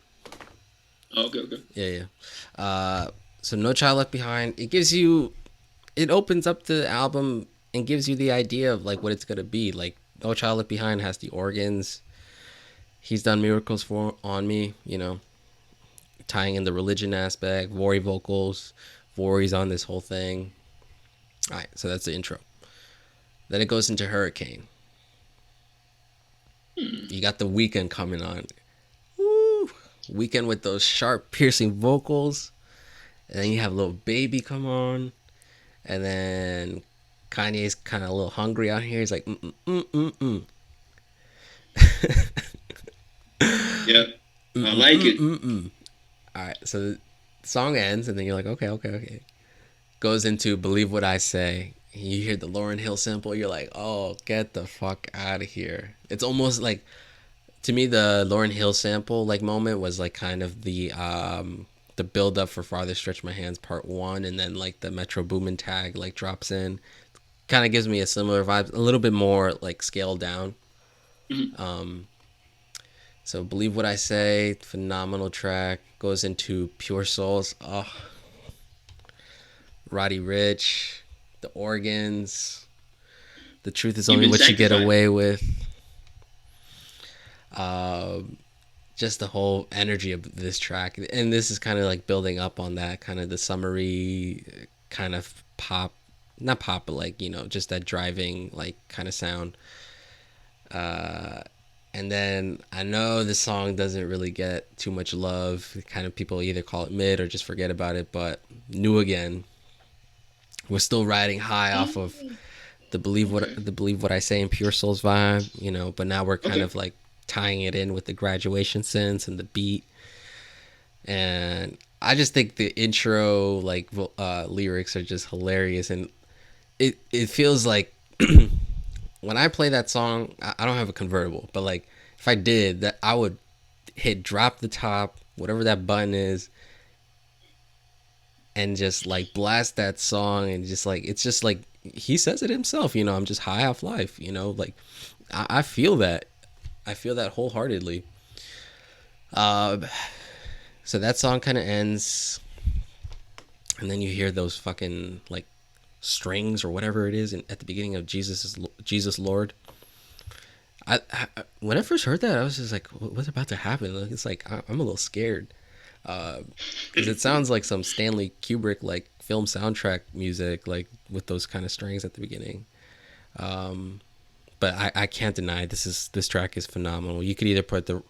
Oh, okay, okay. Yeah. So No Child Left Behind. It opens up the album and gives you the idea of like what it's gonna be. Like No Child Left Behind has the organs. He's done miracles on me, tying in the religion aspect, Vori vocals, Vori's on this whole thing. All right, so that's the intro. Then it goes into Hurricane. You got the Weekend coming on. Woo! Weekend with those sharp, piercing vocals. And then you have Little Baby come on. And then Kanye's kind of a little hungry out here. He's like, Yeah, I like it. All right, so the song ends, and then you're like, okay. Goes into Believe What I Say. You hear the Lauryn Hill sample, you're like, oh, get the fuck out of here. It's almost like, to me, the Lauryn Hill sample like moment was like kind of the build up for Farther Stretch My Hands Part 1, and then like the Metro Boomin tag like drops in. Kind of gives me a similar vibe, a little bit more like scaled down. Mhm. So Believe What I Say, phenomenal track. Goes into Pure Souls. Oh, Roddy Ricch, the organs. The truth is You've only been what you get sanctified. away with. Just the whole energy of this track, and this is kind of like building up on that kind of the summery kind of pop, not pop, but like just that driving like kind of sound. And then I know the song doesn't really get too much love. Kind of people either call it mid or just forget about it. But New Again, we're still riding high off of the Believe What I Say in Pure Souls vibe, But now we're kind of like tying it in with the Graduation synths and the beat. And I just think the intro like lyrics are just hilarious, and it feels like. When I play that song, I don't have a convertible, but like if I did, that I would hit drop the top, whatever that button is, and just like blast that song, and just like it's just like he says it himself, you know, I'm just high off life, you know, like I feel that. I feel that wholeheartedly. Uh, so that song kind of ends, and then you hear those fucking like strings or whatever it is at the beginning of Jesus Lord. When I first heard that, I was just like, "What's about to happen?" Like, it's like I'm a little scared because it sounds like some Stanley Kubrick like film soundtrack music, like with those kind of strings at the beginning. But I can't deny this track is phenomenal. You could either put the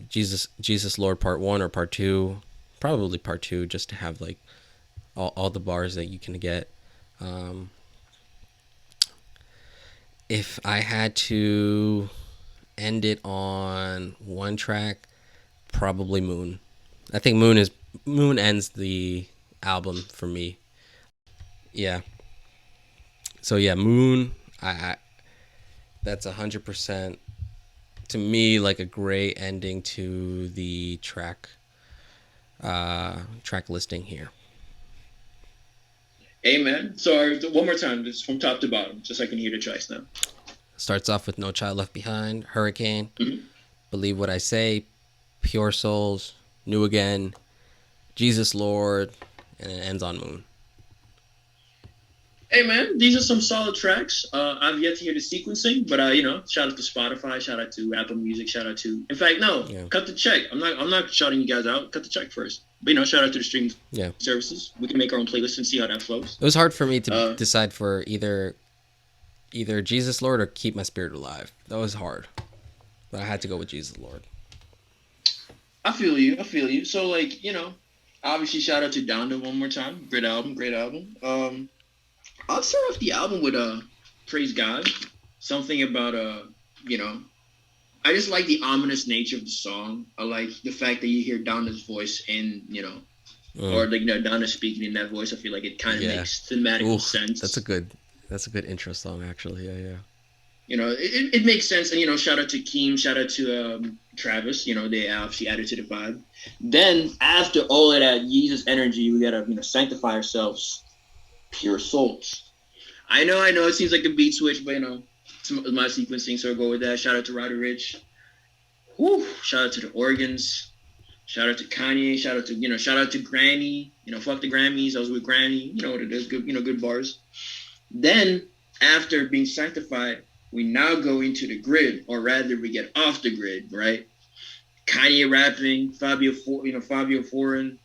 Jesus Lord Part 1 or Part 2, probably Part 2, just to have like all the bars that you can get. If I had to end it on one track, probably Moon. I think Moon ends the album for me. Yeah. So yeah, Moon. I that's 100% to me like a great ending to the track listing here. Amen. So one more time, just from top to bottom, just so I can hear the tracks now. Starts off with No Child Left Behind, Hurricane, Mm-hmm. Believe What I Say, Pure Souls, New Again, Jesus Lord, and it ends on Moon. Hey man, these are some solid tracks. I've yet to hear the sequencing, but shout out to Spotify, shout out to Apple Music, shout out to. In fact, no, yeah. Cut the check. I'm not shouting you guys out. Cut the check first. But shout out to the streaming services. We can make our own playlist and see how that flows. It was hard for me to decide for either Jesus Lord or Keep My Spirit Alive. That was hard, but I had to go with Jesus Lord. I feel you. So like obviously shout out to Donda one more time. Great album. I'll start off the album with Praise God. Something about I just like the ominous nature of the song. I like the fact that you hear Donda's voice in or like Donda speaking in that voice. I feel like it kind of makes thematic sense. That's a good intro song actually. Yeah. It makes sense. And shout out to Keem, shout out to Travis. They obviously added to the vibe. Then after all of that Jesus energy, we gotta sanctify ourselves. Pure Souls. I know. It seems like a beat switch, but it's my sequencing, so I'll go with that. Shout out to Roddy Ricch. Woo! Shout out to the organs. Shout out to Kanye. Shout out to Granny. Fuck the Grammys. I was with Granny. You know what it is. Good. Good bars. Then after being sanctified, we now go into the grid, or rather, we get off the grid, right? Kanye rapping, Fabio Foreign.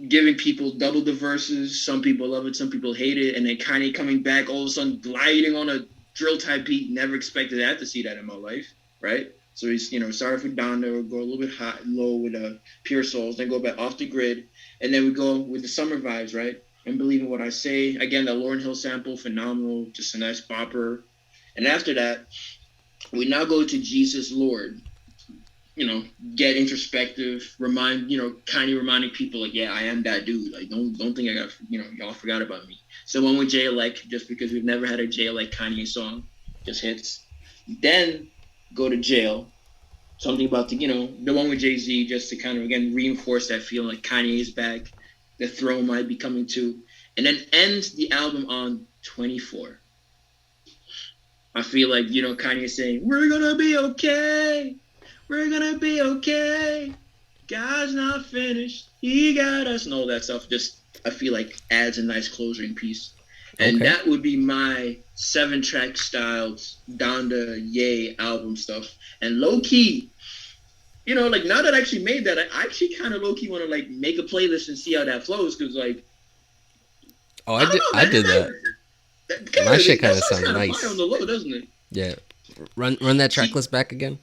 Giving people double the verses. Some people love it, some people hate it. And then Kanye coming back, all of a sudden gliding on a drill type beat. Never expected that to see that in my life, right? So he's, sorry for Donda, go a little bit low with Pure Souls, then go back off the grid. And then we go with the summer vibes, right? And Believe in What I Say. Again, that Lauryn Hill sample, phenomenal, just a nice bopper. And after that, we now go to Jesus Lord. Get introspective, Kanye reminding people like, yeah, I am that dude. Like, don't think I got, y'all forgot about me. So one with Jay-Elect, just because we've never had a Jay-Elect Kanye song, just hits. Then go to Jail. Something about the one with Jay-Z, just to kind of, again, reinforce that feeling like Kanye is back. The throne might be coming too. And then end the album on 24. I feel like, Kanye saying, we're gonna be okay. We're gonna be okay. God's not finished. He got us. And all that stuff just, I feel like, adds a nice closing piece. And that would be my 7-track styled Donda Ye album stuff. And low key, like now that I actually made that, I actually kind of low key want to like make a playlist and see how that flows. Cause like, I did that. My shit kind of sounds nice. On the low, doesn't it? Yeah. Run that track list back again.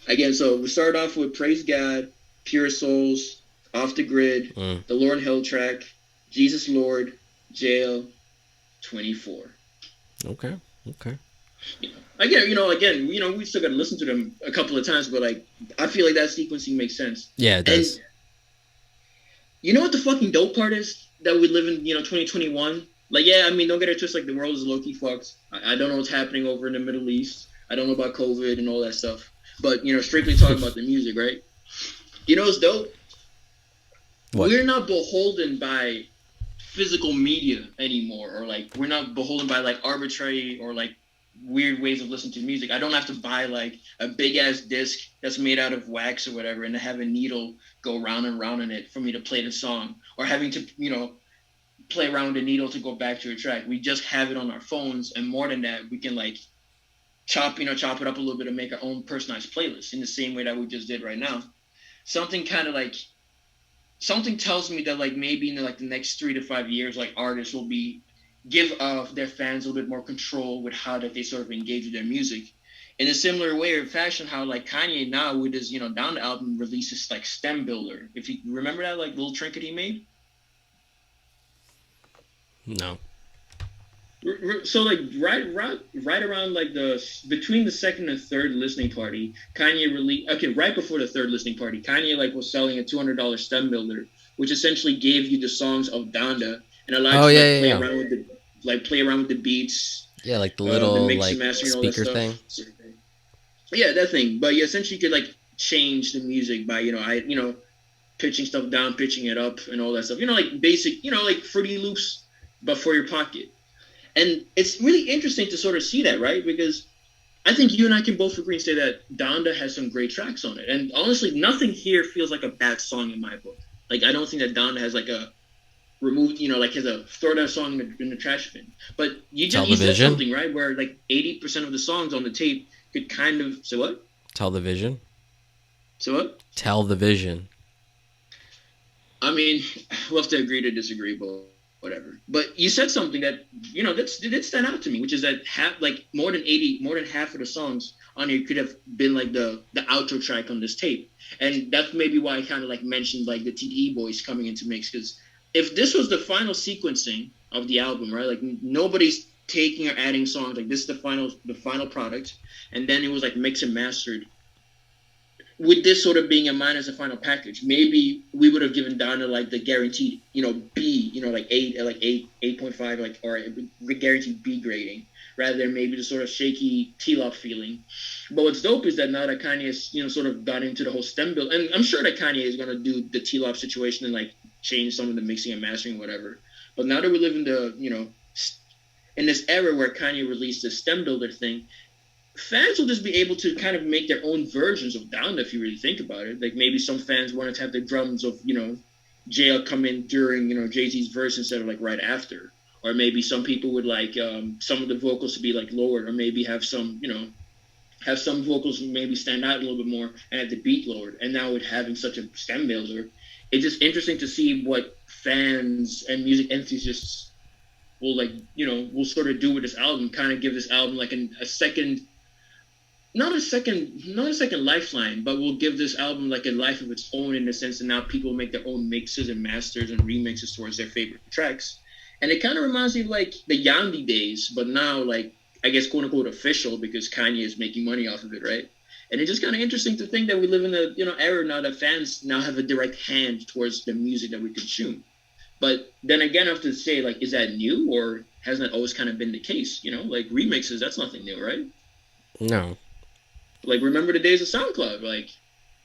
Again, so we start off with Praise God, Pure Souls, Off the Grid, the Lauryn Hill track, Jesus Lord, Jail, 24. Okay. Again, we still got to listen to them a couple of times, but like, I feel like that sequencing makes sense. Yeah, it does. And you know what the fucking dope part is? That we live in, 2021? Like, yeah, I mean, don't get it twisted, like, the world is low-key fucked. I don't know what's happening over in the Middle East. I don't know about COVID and all that stuff. But, strictly talking about the music, right? What's dope? What? we're not beholden by physical media anymore, or like we're not beholden by like arbitrary or like weird ways of listening to music. I don't have to buy like a big ass disc that's made out of wax or whatever and to have a needle go round and round in it for me to play the song, or having to, play around with the needle to go back to a track. We just have it on our phones, and more than that, we can like chop it up a little bit and make our own personalized playlist in the same way that we just did right now. Something kind of like something tells me that like maybe in like the next 3 to 5 years, like artists will be give their fans a little bit more control with how that they sort of engage with their music. In a similar way or fashion, how like Kanye now with his Donda album releases like stem builder. If you remember that like little trinket he made. No. So like right around like the between the second and third listening party, Kanye released right before the third listening party, Kanye like was selling a $200 stem builder, which essentially gave you the songs of Donda and allowed Oh you to like yeah, yeah, yeah. play around with the beats, Yeah, like the the little mix and like mastering, all that speaker stuff. thing. Yeah, that thing. But you essentially could like change the music by pitching stuff down, pitching it up, and all that stuff. Like basic, like Fruity Loops, but for your pocket. And it's really interesting to sort of see that, right? Because I think you and I can both agree and say that Donda has some great tracks on it. And honestly, nothing here feels like a bad song in my book. Like, I don't think that Donda has like a removed, like has a throw that song in the trash bin. But you said Television. something, right? Where like 80% of the songs on the tape could kind of, so what? Television. So what? Television. I mean, we'll have to agree to disagree, but whatever. But you said something that that did stand out to me, which is that more than half of the songs on here could have been like the outro track on this tape, and that's maybe why I kind of like mentioned like the TDE boys coming into mix, because if this was the final sequencing of the album, right? Like nobody's taking or adding songs. Like this is the final product, and then it was like mixed and mastered with this sort of being in mind as a final package, maybe we would have given Donna like the guaranteed, B, like 8.5, like, or the guaranteed B grading, rather than maybe the sort of shaky T-Lop feeling. But what's dope is that now that Kanye has, sort of got into the whole stem build, and I'm sure that Kanye is gonna do the T-Lop situation and like change some of the mixing and mastering, whatever. But now that we live in the, in this era where Kanye released the stem builder thing, fans will just be able to kind of make their own versions of Donda if you really think about it. Like maybe some fans wanted to have the drums of, JL come in during, Jay-Z's verse instead of like right after. Or maybe some people would like some of the vocals to be like lowered, or maybe have some, have some vocals maybe stand out a little bit more and have the beat lowered. And now with having such a stem builder, it's just interesting to see what fans and music enthusiasts will like, will sort of do with this album, kind of give this album like a second, not a second lifeline, but we'll give this album like a life of its own, in the sense that now people make their own mixes and masters and remixes towards their favorite tracks. And it kind of reminds me of like the Yandi days, but now like, I guess, quote unquote official, because Kanye is making money off of it, right? And it's just kind of interesting to think that we live in a era now that fans now have a direct hand towards the music that we consume. But then again, I have to say, like, is that new, or hasn't that always kind of been the case? Like remixes, that's nothing new, right? No. Like, remember the days of SoundCloud? Like,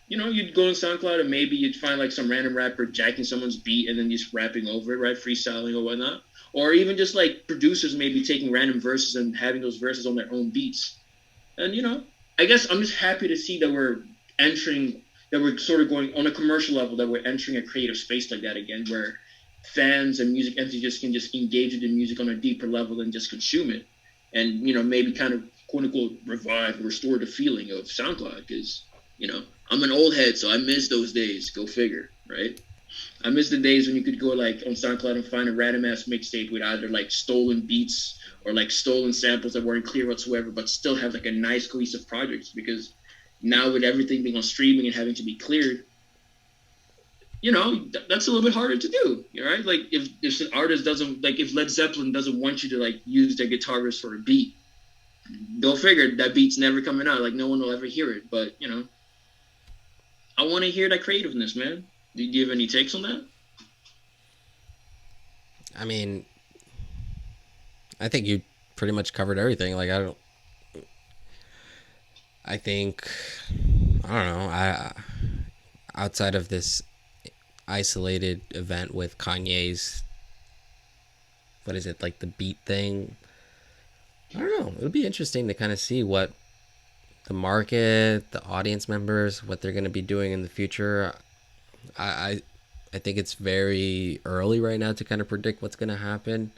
you'd go on SoundCloud and maybe you'd find like some random rapper jacking someone's beat and then just rapping over it, right? Freestyling or whatnot. Or even just like producers maybe taking random verses and having those verses on their own beats. And, I guess I'm just happy to see that we're sort of going on a commercial level, that we're entering a creative space like that again, where fans and music enthusiasts can just engage with the music on a deeper level than just consume it. And, maybe kind of quote unquote revive or restore the feeling of SoundCloud, because I'm an old head, so I miss those days. Go figure, right? I miss the days when you could go like on SoundCloud and find a random ass mixtape with either like stolen beats or like stolen samples that weren't clear whatsoever, but still have like a nice cohesive project. Because now with everything being on streaming and having to be cleared, that's a little bit harder to do, right? Like if an artist doesn't, like if Led Zeppelin doesn't want you to like use their guitarist for a beat, go figure, that beat's never coming out. Like no one will ever hear it. But I want to hear that creativeness, man. Do you have any takes on that? I mean, I think you pretty much covered everything. Like I think, I don't know. Outside of this isolated event with Kanye's, what is it, like the beat thing. I don't know. It'll be interesting to kind of see what the market, the audience members, what they're going to be doing in the future. I, I I think it's very early right now to kind of predict what's going to happen.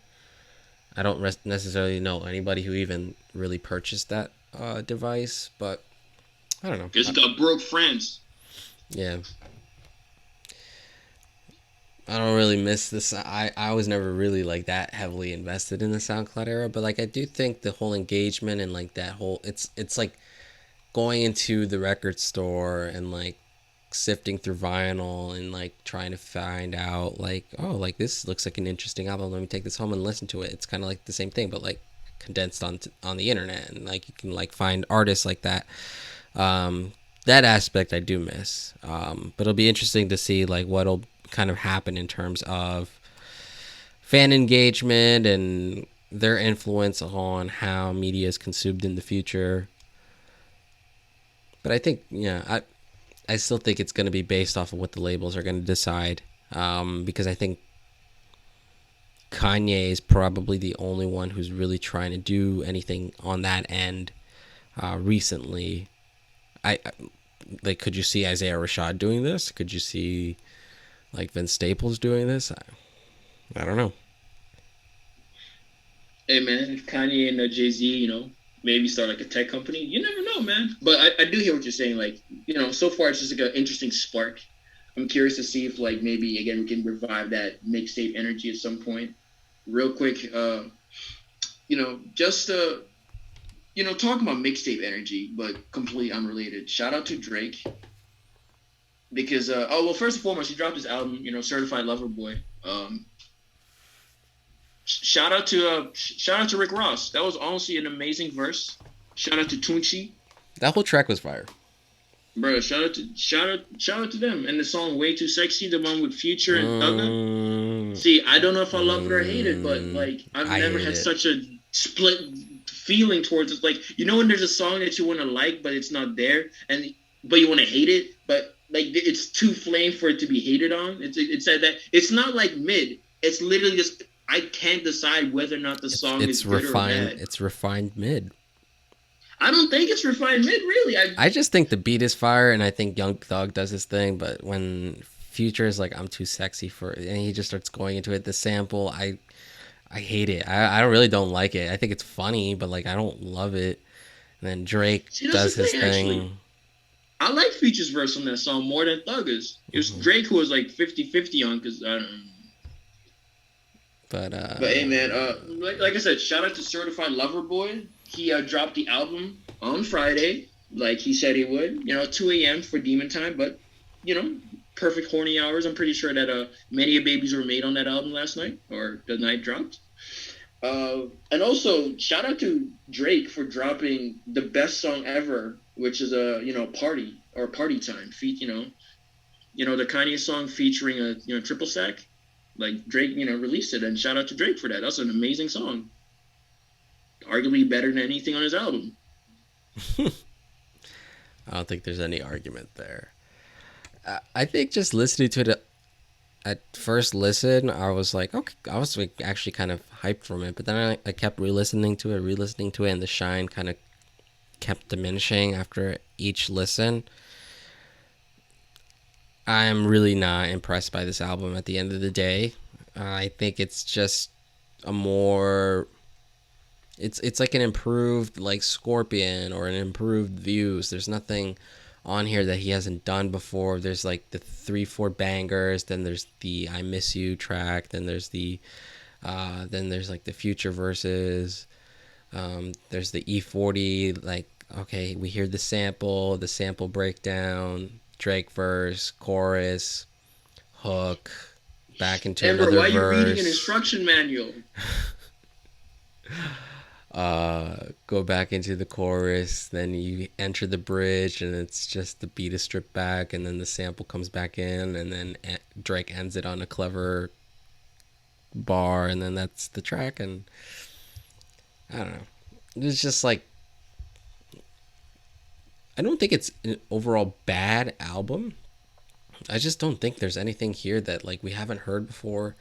I don't necessarily know anybody who even really purchased that device, but I don't know. Because you got broke friends. Yeah, I don't really miss this. I was never really like that heavily invested in the SoundCloud era, but like I do think the whole engagement and like that whole it's like going into the record store and like sifting through vinyl and like trying to find out like, oh, like this looks like an interesting album, let me take this home and listen to it. It's kind of like the same thing but like condensed on the internet, and like you can like find artists like that. That aspect I do miss, but it'll be interesting to see like what'll kind of happen in terms of fan engagement and their influence on how media is consumed in the future. But I think, yeah, I still think it's going to be based off of what the labels are going to decide, because I think Kanye is probably the only one who's really trying to do anything on that end recently. I like, could you see Isaiah Rashad doing this? Could you see like Vince Staples doing this? I don't know. Hey man, if Kanye and Jay-Z, maybe start like a tech company. You never know, man. But I do hear what you're saying. Like, so far it's just like an interesting spark. I'm curious to see if like maybe again we can revive that mixtape energy at some point. Real quick, just talking about mixtape energy, but completely unrelated. Shout out to Drake because first and foremost, he dropped his album, Certified Lover Boy. Shout out to Rick Ross. That was honestly an amazing verse. Shout out to Tunchi. That whole track was fire. Bro, shout out to them. And the song Way Too Sexy, the one with Future and Thugger. See, I don't know if I love it or hate it, but like I've never had such a split feeling towards it. Like, when there's a song that you want to like but it's not there, but you want to hate it, but like it's too flame for it to be hated on. It's that it's not like mid. It's literally just I can't decide whether or not the song is good refined, or bad. It's refined mid. I don't think it's refined mid, really. I just think the beat is fire, and I think Young Thug does his thing. But when Future is like, I'm too sexy for it, and he just starts going into it, the sample, I hate it. I really don't like it. I think it's funny, but like I don't love it. And then Drake does his thing. Actually, I like Future's verse on that song more than Thugger's. It was Drake who was like 50-50 on, because I don't know. But hey man, like I said, shout out to Certified Lover Boy. He dropped the album on Friday, like he said he would. 2 a.m. for Demon Time, but perfect horny hours. I'm pretty sure that many babies were made on that album last night or the night dropped. And also shout out to Drake for dropping the best song ever, which is Party or Party Time. The Kanye song featuring a triple stack. Like Drake, released it, and shout out to Drake for that. That's an amazing song. Arguably better than anything on his album. I don't think there's any argument there. I think just listening to it at first listen, I was like, okay, I was like actually kind of hyped from it, but then I kept re-listening to it, and the shine kind of kept diminishing after each listen. I'm really not impressed by this album at the end of the day. I think it's just a more... It's like an improved like Scorpion or an improved Views. There's nothing on here that he hasn't done before. There's like the 3-4 bangers, then there's the I Miss You track, then there's like the Future verses. There's the E40, like, okay, we hear the sample breakdown, Drake verse, chorus, hook, back into Amber, another why verse. Why are you reading an instruction manual? Go back into the chorus, then you enter the bridge, and it's just the beat is stripped back, and then the sample comes back in, and then Drake ends it on a clever bar, and then that's the track. And I don't know. It's just like, I don't think it's an overall bad album. I just don't think there's anything here that like we haven't heard before.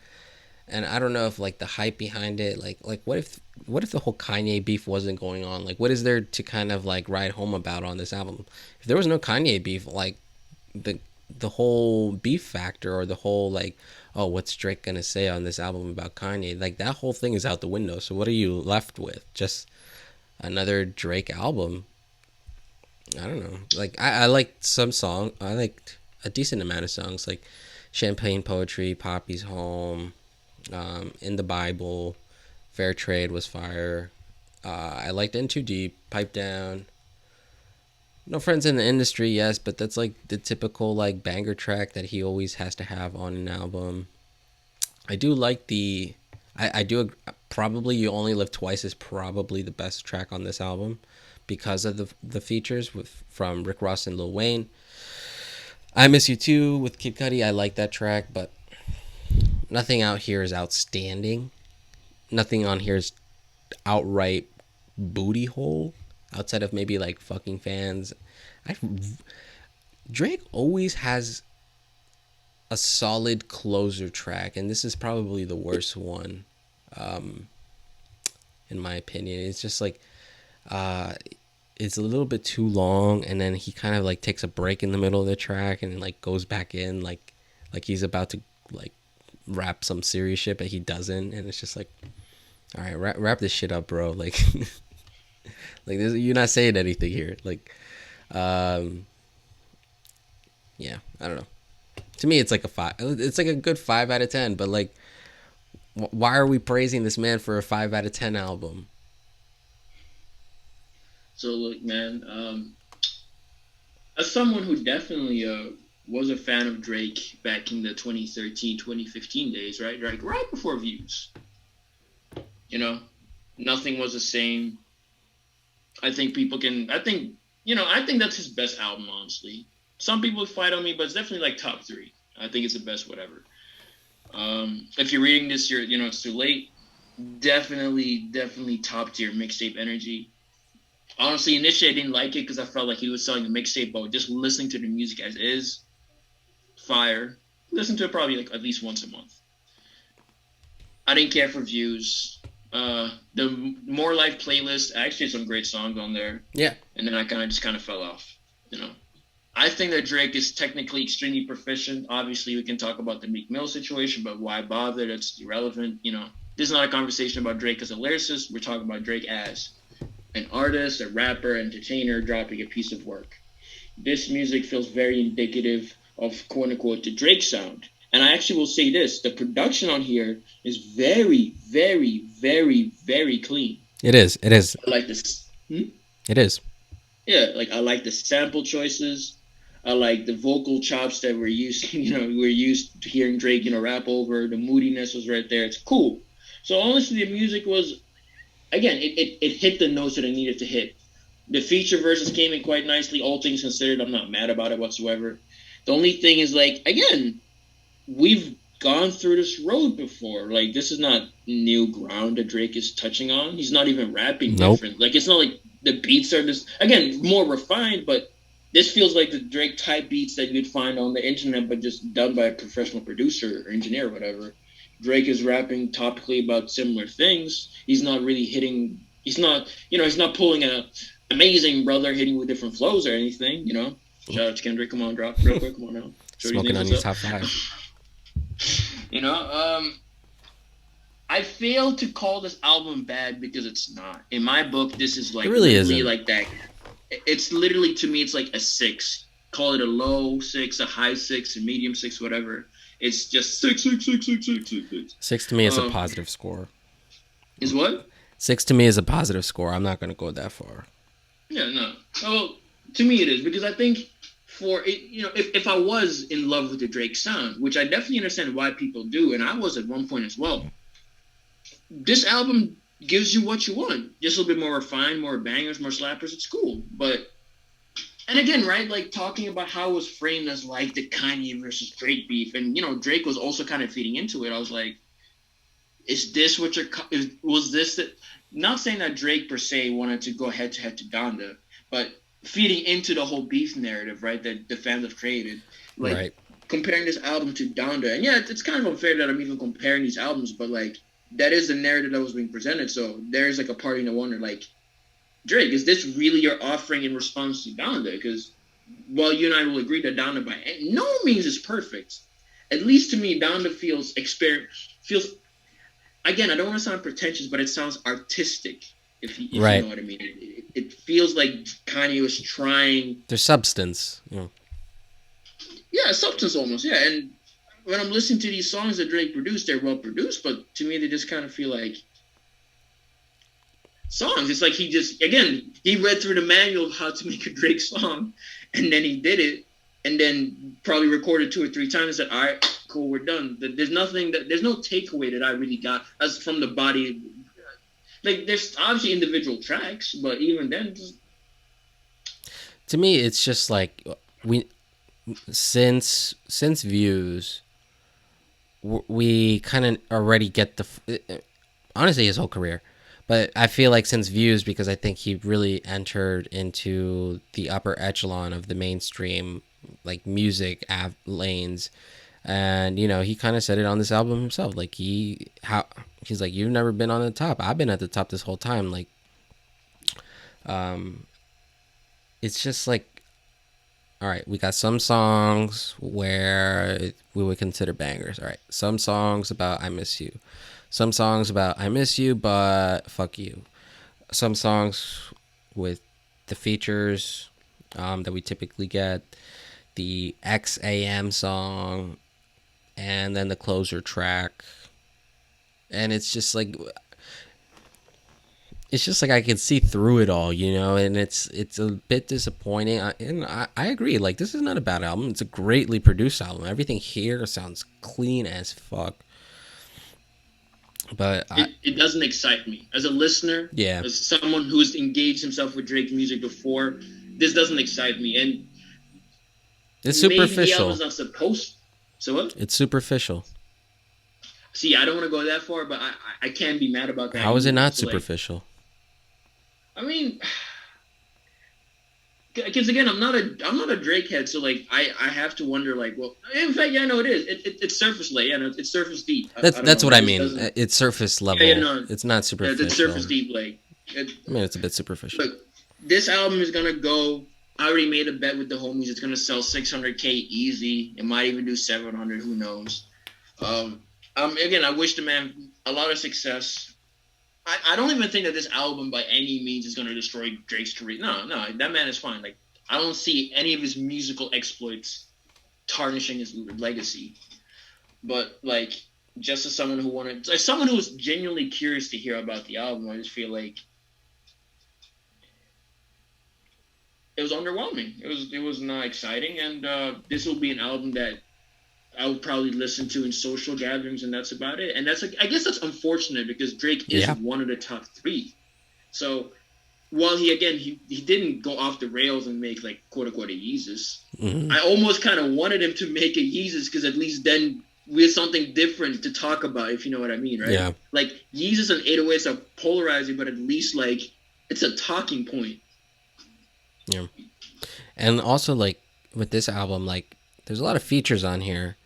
And I don't know if like the hype behind it, like what if the whole Kanye beef wasn't going on? Like what is there to kind of like ride home about on this album? If there was no Kanye beef, like the the whole beef factor or the whole like, oh, what's Drake gonna say on this album about Kanye? Like that whole thing is out the window. So what are you left with? Just another Drake album. I don't know. Like I liked some song. I liked a decent amount of songs like Champagne Poetry, Poppy's Home, In the Bible, Fair Trade was fire. I liked In Too Deep, Pipe Down. No Friends in the Industry, yes, but that's like the typical like banger track that he always has to have on an album. I do like the. I do probably You Only Live Twice is probably the best track on this album because of the features with from Rick Ross and Lil Wayne. I Miss You Too with Kid Cudi. I like that track, but nothing out here is outstanding. Nothing on here is outright booty hole outside of maybe like fucking fans. I Drake always has a solid closer track, and this is probably the worst one, um, in my opinion. It's just like uh, it's a little bit too long, and then he kind of like takes a break in the middle of the track and like goes back in like he's about to like rap some serious shit, but he doesn't, and it's just like, all right, wrap this shit up, bro. Like, like you're not saying anything here. Like, um, yeah, I don't know. To me, it's like a five. It's like a good 5 out of 10. But like, why are we praising this man for a 5 out of 10 album? So look, man, as someone who definitely was a fan of Drake back in the 2013, 2015 days, right? Like right before Views. You know, nothing was the same. I think people can. I think I think that's his best album, honestly. Some people fight on me, but it's definitely like top three. I think it's the best, whatever. If you're reading this, it's too late. Definitely top tier mixtape energy. Honestly, initially I didn't like it because I felt like he was selling a mixtape, but just listening to the music as is, fire. Listen to it probably like at least once a month. I didn't care for Views. The More Life playlist actually had some great songs on there, Yeah, and then I kind of fell off. You know, I think that Drake is technically extremely proficient. Obviously, we can talk about the Meek Mill situation, but why bother? That's irrelevant. This is not a conversation about Drake as a lyricist. We're talking about Drake as an artist, a rapper, entertainer dropping a piece of work. This music feels very indicative of quote unquote the Drake sound. And I actually will say this, the production on here is very, very, very, very clean. it is. It is. I like this. It is. Yeah, like I like the sample choices. I like the vocal chops that we're used, we're used to hearing Drake, rap over. The moodiness was right there. It's cool. So honestly, the music was, again, it hit the notes that it needed to hit. The feature verses came in quite nicely. All things considered, I'm not mad about it whatsoever. The only thing is, like, again, we've gone through this road before. Like, this is not new ground that Drake is touching on. He's not even rapping Nope. different. Like, it's not like the beats are just, again, more refined, but this feels like the Drake type beats that you'd find on the internet, but just done by a professional producer or engineer or whatever. Drake is rapping topically about similar things. He's not really hitting. He's not pulling a amazing brother hitting with different flows or anything. Shout out to Kendrick. Come on, drop real quick. Come on now. Smoking on your top 5. I failed to call this album bad because it's not. In my book, this is like It really literally isn't. like that. It's literally, to me, it's like a 6. Call it a low 6, a high 6, a medium 6, whatever. It's just 6, 6, 6, 6, 6, 6, 6. 6 to me is a positive score. Is what? 6 to me is a positive score. I'm not gonna go that far. Yeah, no. Well, to me it is, because I think for it, if I was in love with the Drake sound, which I definitely understand why people do, and I was at one point as well, this album gives you what you want. Just a little bit more refined, more bangers, more slappers. It's cool. But, and again, right, like talking about how it was framed as like the Kanye versus Drake beef, and, Drake was also kind of feeding into it. I was like, is this what was this that, not saying that Drake per se wanted to go head to head to Donda, but feeding into the whole beef narrative, right, that the fans have created. Like, Right. comparing this album to Donda, and yeah, it's kind of unfair that I'm even comparing these albums, but like that is the narrative that was being presented. So there's like a part in the wonder, like Drake, is this really your offering in response to Donda? Because while you and I will agree that Donda by no means is perfect, at least to me, Donda feels again. I don't want to sound pretentious, but it sounds artistic. If you know Right. what I mean, it feels like Kanye was trying. There's substance. You know. Yeah, substance almost. Yeah, and when I'm listening to these songs that Drake produced, they're well produced, but to me, they just kind of feel like songs. It's like he read through the manual of how to make a Drake song, and then he did it, and then probably recorded 2 or 3 times and said, "All right, cool, we're done." There's no takeaway that I really got as from the body. Like there's obviously individual tracks, but even then, To me, it's just like we since views, we kind of already get honestly his whole career. But I feel like since views, because I think he really entered into the upper echelon of the mainstream like music lanes, and he kind of said it on this album himself. Like he's like, you've never been on the top. I've been at the top this whole time. Like, it's just like, all right, we got some songs where we would consider bangers. All right, some songs about I miss you, some songs about I miss you, but fuck you. Some songs with the features that we typically get, the XAM song, and then the closer track. And it's just like I can see through it all, and it's a bit disappointing. I agree. Like, this is not a bad album. It's a greatly produced album. Everything here sounds clean as fuck. But it doesn't excite me as a listener. Yeah, as someone who's engaged himself with Drake music before, this doesn't excite me, and it's superficial. Maybe the album's not supposed. So what? It's superficial. See, I don't want to go that far, but I can't be mad about that. How is it not superficial? Like, I mean, because again, I'm not a Drake head, so like I have to wonder, like, well, in fact, yeah, no, it is. It's surface level, yeah, no, it's surface deep. That's what I mean. It's surface level. Yeah, no, it's not superficial. Yeah, it's surface deep, like. I mean, it's a bit superficial. Look, this album is gonna go. I already made a bet with the homies. It's gonna sell 600K easy. It might even do 700. Who knows? Again, I wish the man a lot of success. I don't even think that this album by any means is going to destroy Drake's career. No, that man is fine. Like, I don't see any of his musical exploits tarnishing his legacy. But like, just as someone who was genuinely curious to hear about the album, I just feel like it was underwhelming. It was not exciting, and this will be an album that I would probably listen to in social gatherings, and that's about it. And that's I guess that's unfortunate because Drake is one of the top 3. So while he didn't go off the rails and make like quote unquote a Yeezus, I almost kind of wanted him to make a Yeezus because at least then we have something different to talk about, if you know what I mean, right? Yeah. Like Yeezus and 808s are polarizing, but at least like it's a talking point. Yeah. And also like with this album, like there's a lot of features on here.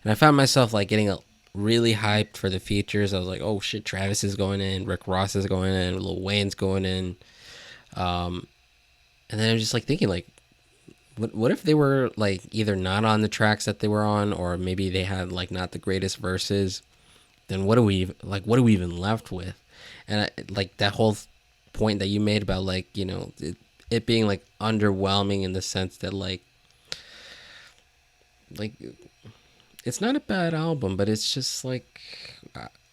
And I found myself like getting really hyped for the features. I was like, oh shit, Travis is going in, Rick Ross is going in, Lil Wayne's going in. And then I'm just like thinking like, what if they were like either not on the tracks that they were on, or maybe they had like not the greatest verses? Then what are we even left with? And like that whole point that you made about like, it being like underwhelming in the sense that like it's not a bad album, but it's just like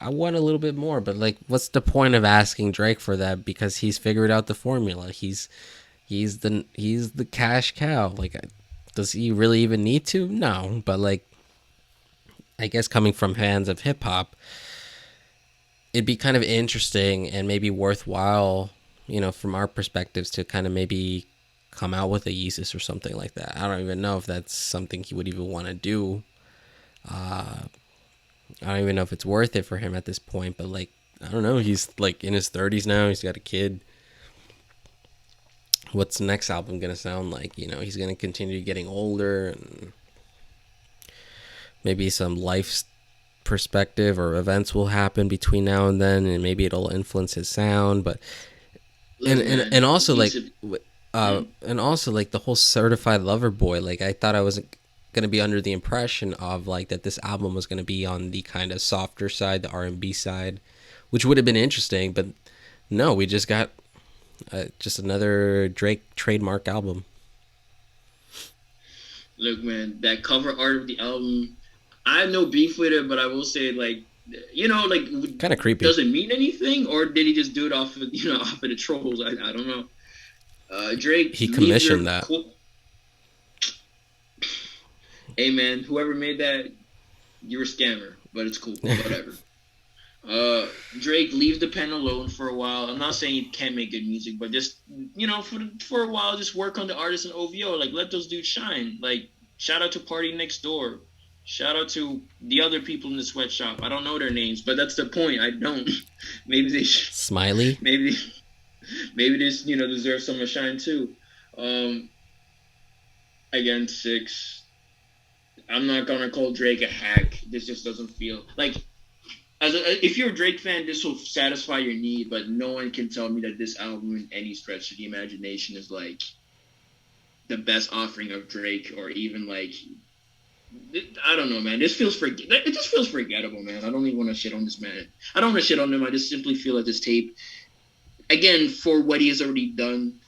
I want a little bit more. But like, what's the point of asking Drake for that? Because he's figured out the formula. He's the cash cow. Like, does he really even need to? No. But like, I guess coming from fans of hip hop, it'd be kind of interesting and maybe worthwhile, from our perspectives, to kind of maybe come out with a Yeezus or something like that. I don't even know if that's something he would even want to do. I don't even know if it's worth it for him at this point, but like, I don't know. He's like in his 30s now. He's got a kid. What's the next album gonna sound like? He's gonna continue getting older, and maybe some life perspective or events will happen between now and then, and maybe it'll influence his sound. But Look, man, and also he's like a, hmm? and also like the whole certified lover boy. Like I thought I wasn't gonna be under the impression of like that this album was gonna be on the kind of softer side, the R&B side, which would have been interesting. But no, we just got just another Drake trademark album. Look, man, that cover art of the album, I have no beef with it, but I will say, like, like, Kind of creepy. does it mean anything, or did he just do it off of, off of the trolls? I don't know. Drake, He leave your commissioned that. Hey, man, whoever made that, you're a scammer, but it's cool, whatever. Drake, leave the pen alone for a while. I'm not saying you can't make good music, but just for a while, just work on the artist and OVO. Like, let those dudes shine. Like, shout out to Party Next Door. Shout out to the other people in the sweatshop. I don't know their names, but that's the point. I don't. Maybe they Smiley. maybe they deserve some shine too. Again, 6. I'm not gonna call Drake a hack. This just doesn't feel like. If you're a Drake fan, this will satisfy your need, but no one can tell me that this album, in any stretch of the imagination, is like the best offering of Drake, or even like, I don't know, man. It just feels forgettable, man. I don't even want to shit on this man. I don't want to shit on him. I just simply feel that this tape, again, for what he has already done,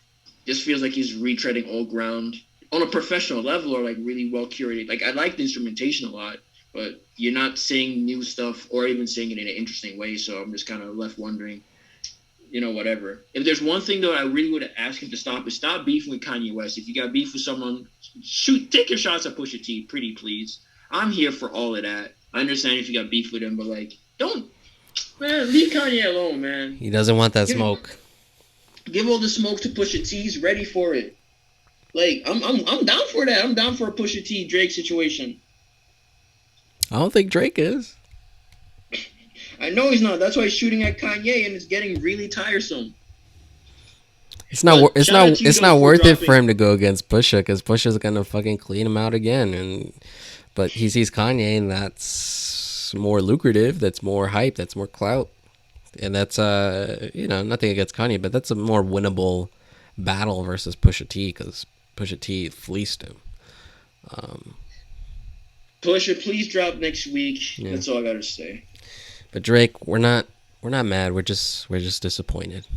just feels like he's retreading old ground on a professional level, or like really well curated. Like, I like the instrumentation a lot, but you're not saying new stuff or even saying it in an interesting way. So I'm just kind of left wondering, whatever. If there's one thing, though, I really would ask him to stop, is stop beefing with Kanye West. If you got beef with someone, take your shots at Pusha T, pretty please. I'm here for all of that. I understand if you got beef with him, but like, man, leave Kanye alone, man. He doesn't want that smoke. Give all the smoke to Pusha T. He's ready for it. Like, I'm down for that. I'm down for a Pusha T Drake situation. I don't think Drake is. I know he's not. That's why he's shooting at Kanye, and it's getting really tiresome. It's not worth it for him to go against Pusha, because Pusha's gonna fucking clean him out again. But he sees Kanye, and that's more lucrative. That's more hype. That's more clout. And that's nothing against Kanye, but that's a more winnable battle versus Pusha T, because Pusha T fleeced him. Pusha, please drop next week. Yeah. That's all I gotta say. But Drake, we're not mad. We're just disappointed.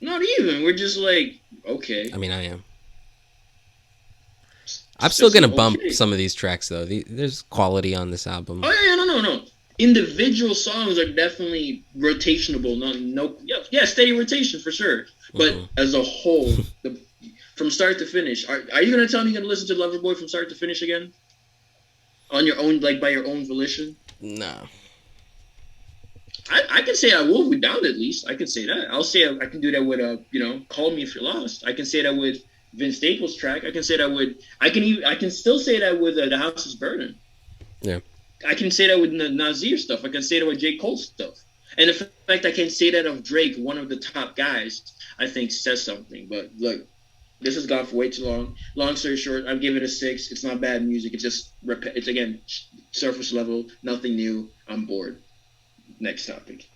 Not even. We're just like, okay. I mean, I am. I'm still gonna bump some of these tracks though. There's quality on this album. Oh yeah, no. Individual songs are definitely rotationable. Steady rotation for sure. But as a whole, from start to finish, are you gonna tell me you're gonna listen to Loverboy from start to finish again? On your own, like by your own volition? No. I can say I will with Donda, at least. I can say that. I'll say I can do that with Call Me If You're Lost. I can say that with Vince Staples' track. I can say that with I can still say that with The House Is Burning. Yeah. I can say that with Nasir stuff. I can say that with J. Cole stuff. And the fact I can say that of Drake, one of the top guys, I think says something. But look, this has gone for way too long. Long story short, I'd give it a 6. It's not bad music. It's just it's again surface level, nothing new. I'm bored. Next topic.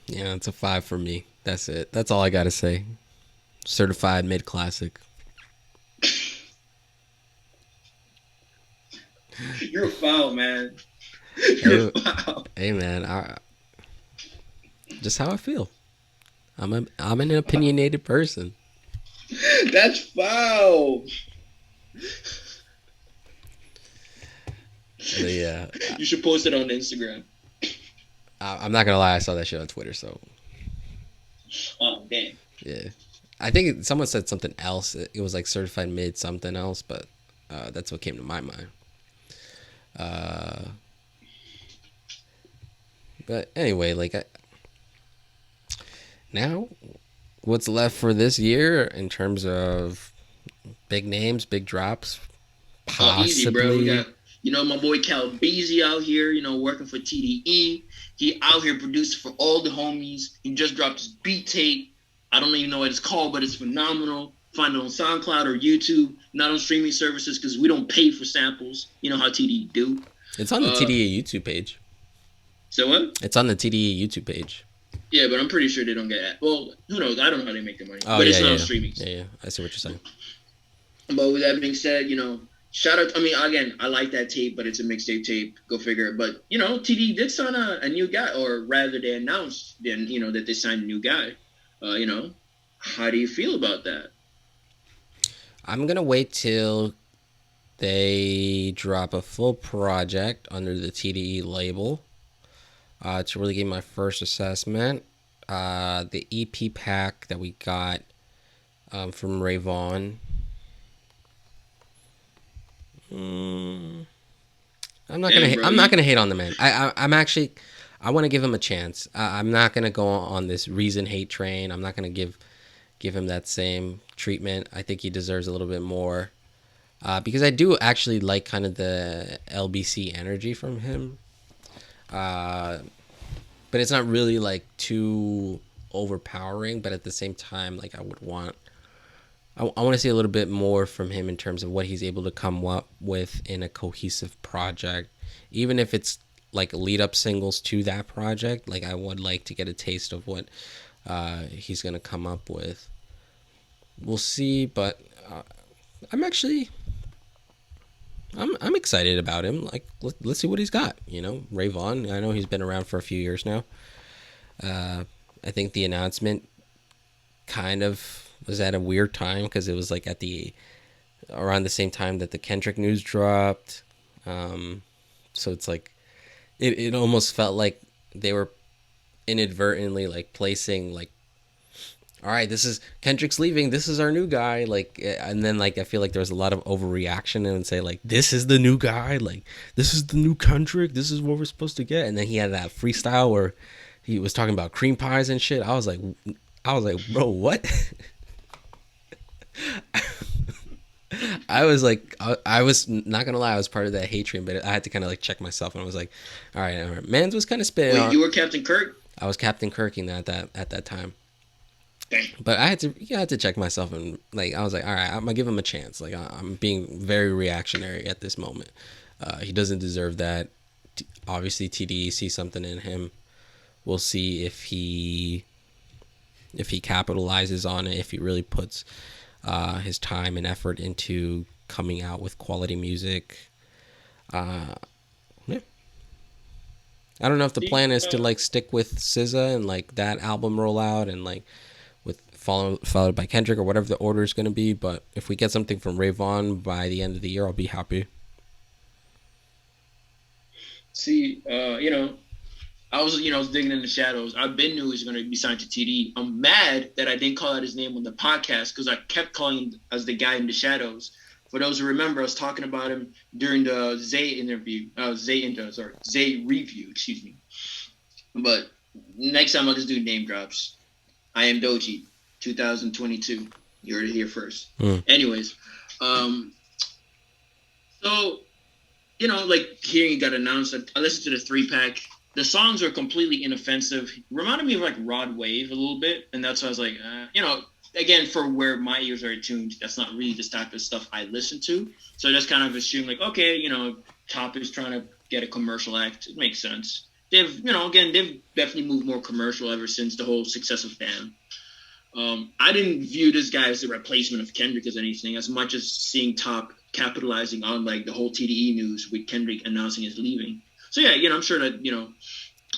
Yeah, it's a 5 for me. That's it. That's all I gotta say. Certified mid-classic. You're a foul, man. You're a foul. Hey, man. Just how I feel. I'm an opinionated person. That's foul. Yeah. You should post it on Instagram. I'm not gonna lie, I saw that shit on Twitter, so. Oh, damn. Yeah. I think someone said something else. It was like certified mid something else, but that's what came to my mind. But anyway, now what's left for this year in terms of big names, big drops? Possibly. Easy, bro. We got, my boy Cal Beasy out here, working for TDE. He out here producing for all the homies. He just dropped his beat tape. I don't even know what it's called, but it's phenomenal. find it on SoundCloud or YouTube, not on streaming services because we don't pay for samples. You know how TDE do. It's on the TDE YouTube page. So what? It's on the TDE YouTube page. Yeah, but I'm pretty sure they don't get. Well, who knows? I don't know how they make their money. Oh, but yeah, it's not yeah, on streaming. Yeah, I see what you're saying. But with that being said, shout out. I mean, again, I like that tape, but it's a mixtape tape. Go figure. But TD did sign a new guy, or rather, they announced then that they signed a new guy. How do you feel about that? I'm gonna wait till they drop a full project under the TDE label to really give my first assessment. The EP pack that we got from Vaughan. I'm not gonna hate on the man. I'm actually, I want to give him a chance. I'm not gonna go on this reason hate train. I'm not gonna give him that same treatment. I think he deserves a little bit more because I do actually like kind of the LBC energy from him. But it's not really like too overpowering. But at the same time, like I want to see a little bit more from him in terms of what he's able to come up with in a cohesive project, even if it's like lead up singles to that project. Like I would like to get a taste of what he's gonna come up with. We'll see, but I'm excited about him. Like let's see what he's got. Vaughan. I know he's been around for a few years now. I think the announcement kind of was at a weird time because it was like around the same time that the Kendrick news dropped. So it's like it almost felt like they were inadvertently like placing like, all right, this is Kendrick's leaving, this is our new guy, like, and then like I feel like there was a lot of overreaction and say like, this is the new guy, like this is the new Kendrick, this is what we're supposed to get. And then he had that freestyle where he was talking about cream pies and shit. I was like, bro, what? I was not gonna lie, I was part of that hate train, but I had to kind of like check myself, and I was like, all right. Mans was kind of spitting. Wait, you were Captain Kirk? I was Captain Kirking at that time. Dang. But I had to check myself, and like I was like, all right, I'm gonna give him a chance. Like I'm being very reactionary at this moment. He doesn't deserve that. Obviously, TDE sees something in him. We'll see if he capitalizes on it, if he really puts his time and effort into coming out with quality music. Yeah. I don't know if the plan is to like stick with SZA and like that album rollout and like with followed by Kendrick or whatever the order is going to be, but if we get something from Vaughan by the end of the year, I'll be happy. See, I was digging in the shadows. I've been knew he was going to be signed to TD. I'm mad that I didn't call out his name on the podcast because I kept calling him as the guy in the shadows. For those who remember, I was talking about him during the Zay review, excuse me. But next time I'll just do name drops. I am Doji, 2022. You heard it here first. Anyways, so like hearing it got announced, I listened to the 3-pack. The songs are completely inoffensive. Reminded me of like Rod Wave a little bit, and that's why I was like, again, for where my ears are attuned, that's not really this type of stuff I listen to. So I just kind of assume like, okay, Top is trying to get a commercial act. It makes sense. They've definitely moved more commercial ever since the whole success of Damn. I didn't view this guy as a replacement of Kendrick as anything, as much as seeing Top capitalizing on like the whole TDE news with Kendrick announcing his leaving. So yeah, I'm sure that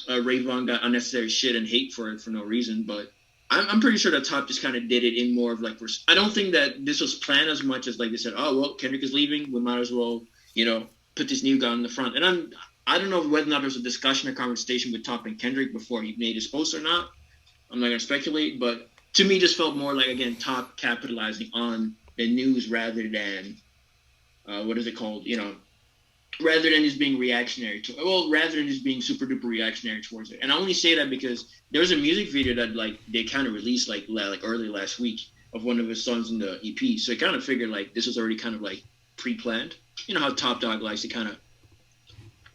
Vaughan got unnecessary shit and hate for it for no reason, but I'm pretty sure that Top just kind of did it in more of like, I don't think that this was planned as much as like they said, oh well, Kendrick is leaving, we might as well put this new guy in the front. And I don't know whether or not there was a discussion or conversation with Top and Kendrick before he made his post or not. I'm not gonna speculate, but to me, just felt more like again Top capitalizing on the news rather than what is it called, rather than just being rather than just being super duper reactionary towards it. And I only say that because there was a music video that like they kind of released like early last week of one of his songs in the EP. So I kind of figured like this was already kind of like pre-planned. You know how Top Dog likes to kind of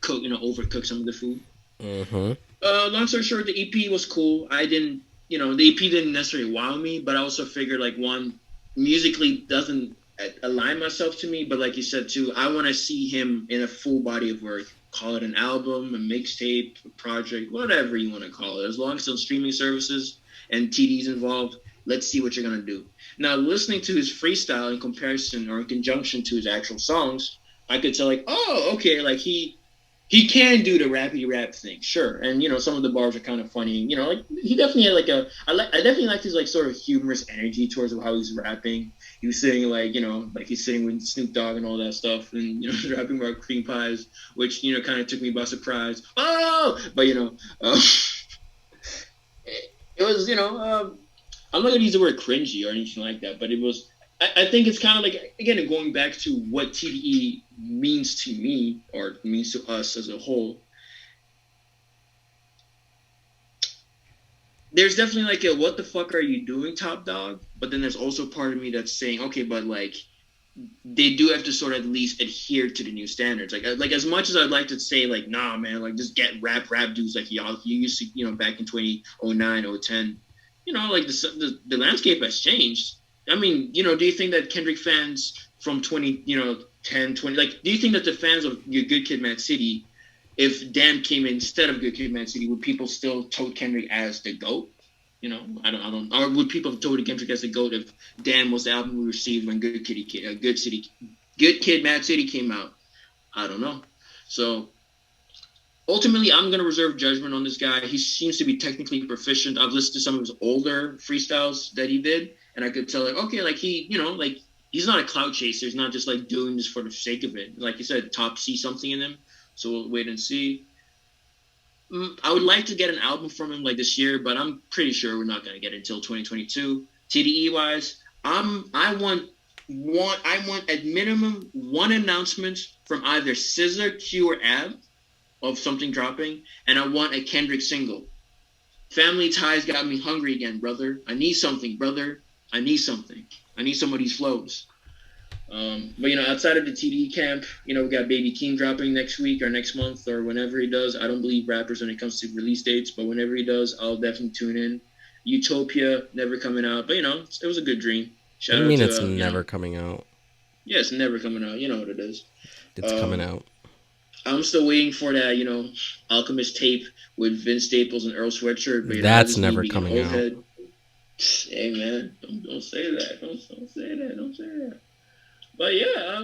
cook, overcook some of the food. Mm-hmm. Long story short, the EP was cool. The EP didn't necessarily wow me, but I also figured like one, musically doesn't align myself to me. But like you said too, I want to see him in a full body of work. Call it an album, a mixtape, a project, whatever you want to call it. As long as it's on streaming services and TD's involved, let's see what you're gonna do. Now, listening to his freestyle in comparison or in conjunction to his actual songs, I could tell like, oh, okay, like he can do the rappy rap thing, sure. And some of the bars are kind of funny. Like he definitely had like I definitely liked his like sort of humorous energy towards how he's rapping. He was sitting like like he's sitting with Snoop Dogg and all that stuff, and rapping about cream pies, which kind of took me by surprise. Oh, but it was I'm not gonna use the word cringy or anything like that, but it was. I think it's kind of like, again, going back to what TDE means to me or means to us as a whole. There's definitely like a what the fuck are you doing, Top Dog? But then there's also part of me that's saying, okay, but like they do have to sort of at least adhere to the new standards. Like as much as I'd like to say like, nah, man, like just get rap dudes like y'all you used to, back in 2009, 010. Like the landscape has changed. I mean, do you think that Kendrick fans from 10, 20, like, do you think that the fans of your Good Kid, Mad City, if Dan came in instead of Good Kid, Mad City, would people still tote Kendrick as the GOAT? I don't, or would people have toted Kendrick as the GOAT if Dan was the album we received when Good Kid, Mad City came out? I don't know. So ultimately, I'm going to reserve judgment on this guy. He seems to be technically proficient. I've listened to some of his older freestyles that he did, and I could tell, like, okay, like like he's not a clout chaser. He's not just like doing this for the sake of it. Like you said, Top see something in him, so we'll wait and see. I would like to get an album from him like this year, but I'm pretty sure we're not going to get it until 2022. TDE wise, I want at minimum one announcement from either Scissor, Q, or Ab of something dropping, and I want a Kendrick single. Family ties got me hungry again, brother. I need something, brother. I need something. I need some of these flows. But outside of the TDE camp, we got Baby Keem dropping next week or next month or whenever he does. I don't believe rappers when it comes to release dates, but whenever he does, I'll definitely tune in. Utopia never coming out, but it was a good dream. Shout out to it's never coming out. Yeah, it's never coming out. You know what it is. It's coming out. I'm still waiting for that, Alchemist tape with Vince Staples and Earl Sweatshirt. But, that's never coming out. Hey, man, don't say that. Don't say that. Don't say that. But yeah,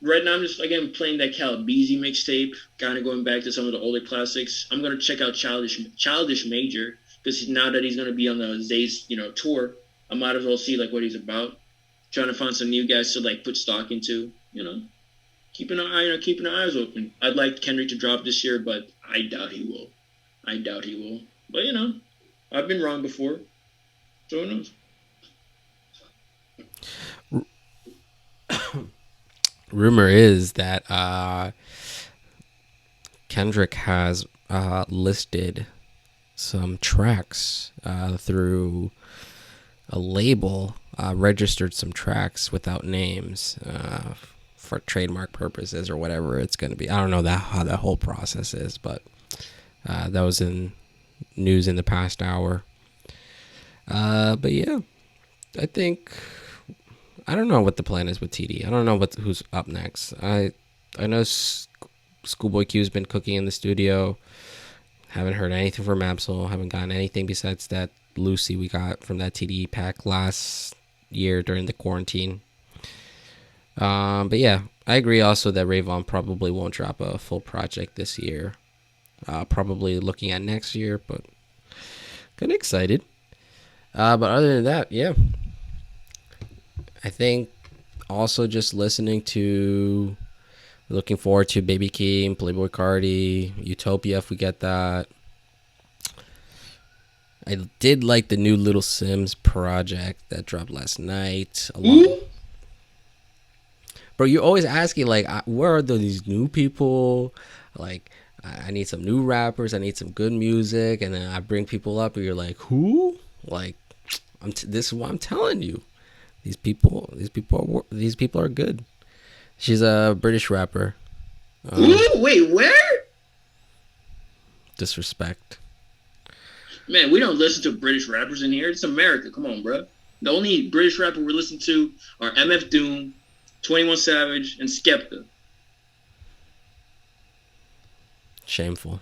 right now I'm just again playing that Calabisi mixtape, kind of going back to some of the older classics. I'm gonna check out Childish Major because now that he's gonna be on the Zay's tour, I might as well see like what he's about. Trying to find some new guys to like put stock into, keeping our eyes open. I'd like Kendrick to drop this year, but I doubt he will. But I've been wrong before, so who knows. Rumor is that Kendrick has listed some tracks through a label, registered some tracks without names for trademark purposes or whatever it's going to be. I don't know how that whole process is, but that was in news in the past hour. But yeah, I don't know what the plan is with TD. I don't know who's up next. I know Schoolboy Q's been cooking in the studio. Haven't heard anything from Absol. Haven't gotten anything besides that Lucy we got from that TDE pack last year during the quarantine. But yeah, I agree also that Vaughan probably won't drop a full project this year. Probably looking at next year, but kind of excited. But other than that, yeah. I think also just looking forward to Baby Keem, Playboy Cardi, Utopia if we get that. I did like the new Little Sims project that dropped last night. Bro, you're always asking, like, where are these new people? Like, I need some new rappers. I need some good music. And then I bring people up and you're like, who? Like, this is what I'm telling you. These people are good. She's a British rapper. Wait, where? Disrespect. Man, we don't listen to British rappers in here. It's America. Come on, bro. The only British rapper we listen to are MF Doom, 21 Savage, and Skepta. Shameful.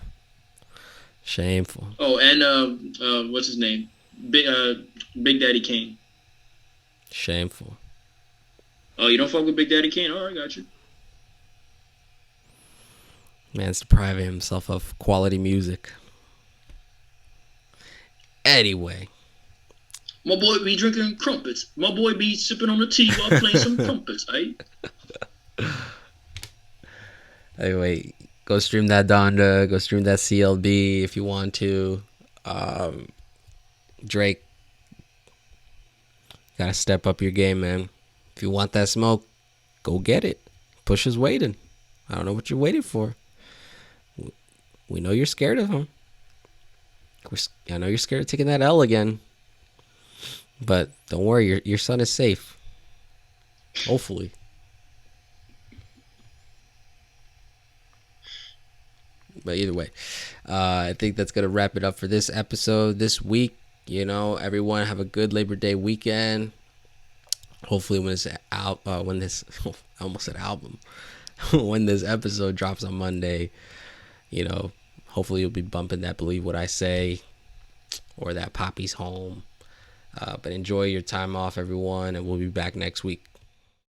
Shameful. Oh, and what's his name? Big Daddy Kane. Shameful. Oh, you don't fuck with Big Daddy Kane? All right, got you. Man's depriving himself of quality music. Anyway. My boy be drinking crumpets. My boy be sipping on the tea while playing some crumpets, eh? Anyway, go stream that Donda. Go stream that CLB if you want to. Drake, gotta step up your game, man. If you want that smoke, go get it. Push is waiting. I don't know what you're waiting for. We know you're scared of him. I know you're scared of taking that L again. But don't worry, your son is safe. Hopefully. But either way, I think that's going to wrap it up for this episode this week. You know, everyone have a good Labor Day weekend. Hopefully when this I almost said album. When this episode drops on Monday, you know, hopefully you'll be bumping that Believe What I Say or that Poppy's Home. But enjoy your time off, everyone, and we'll be back next week.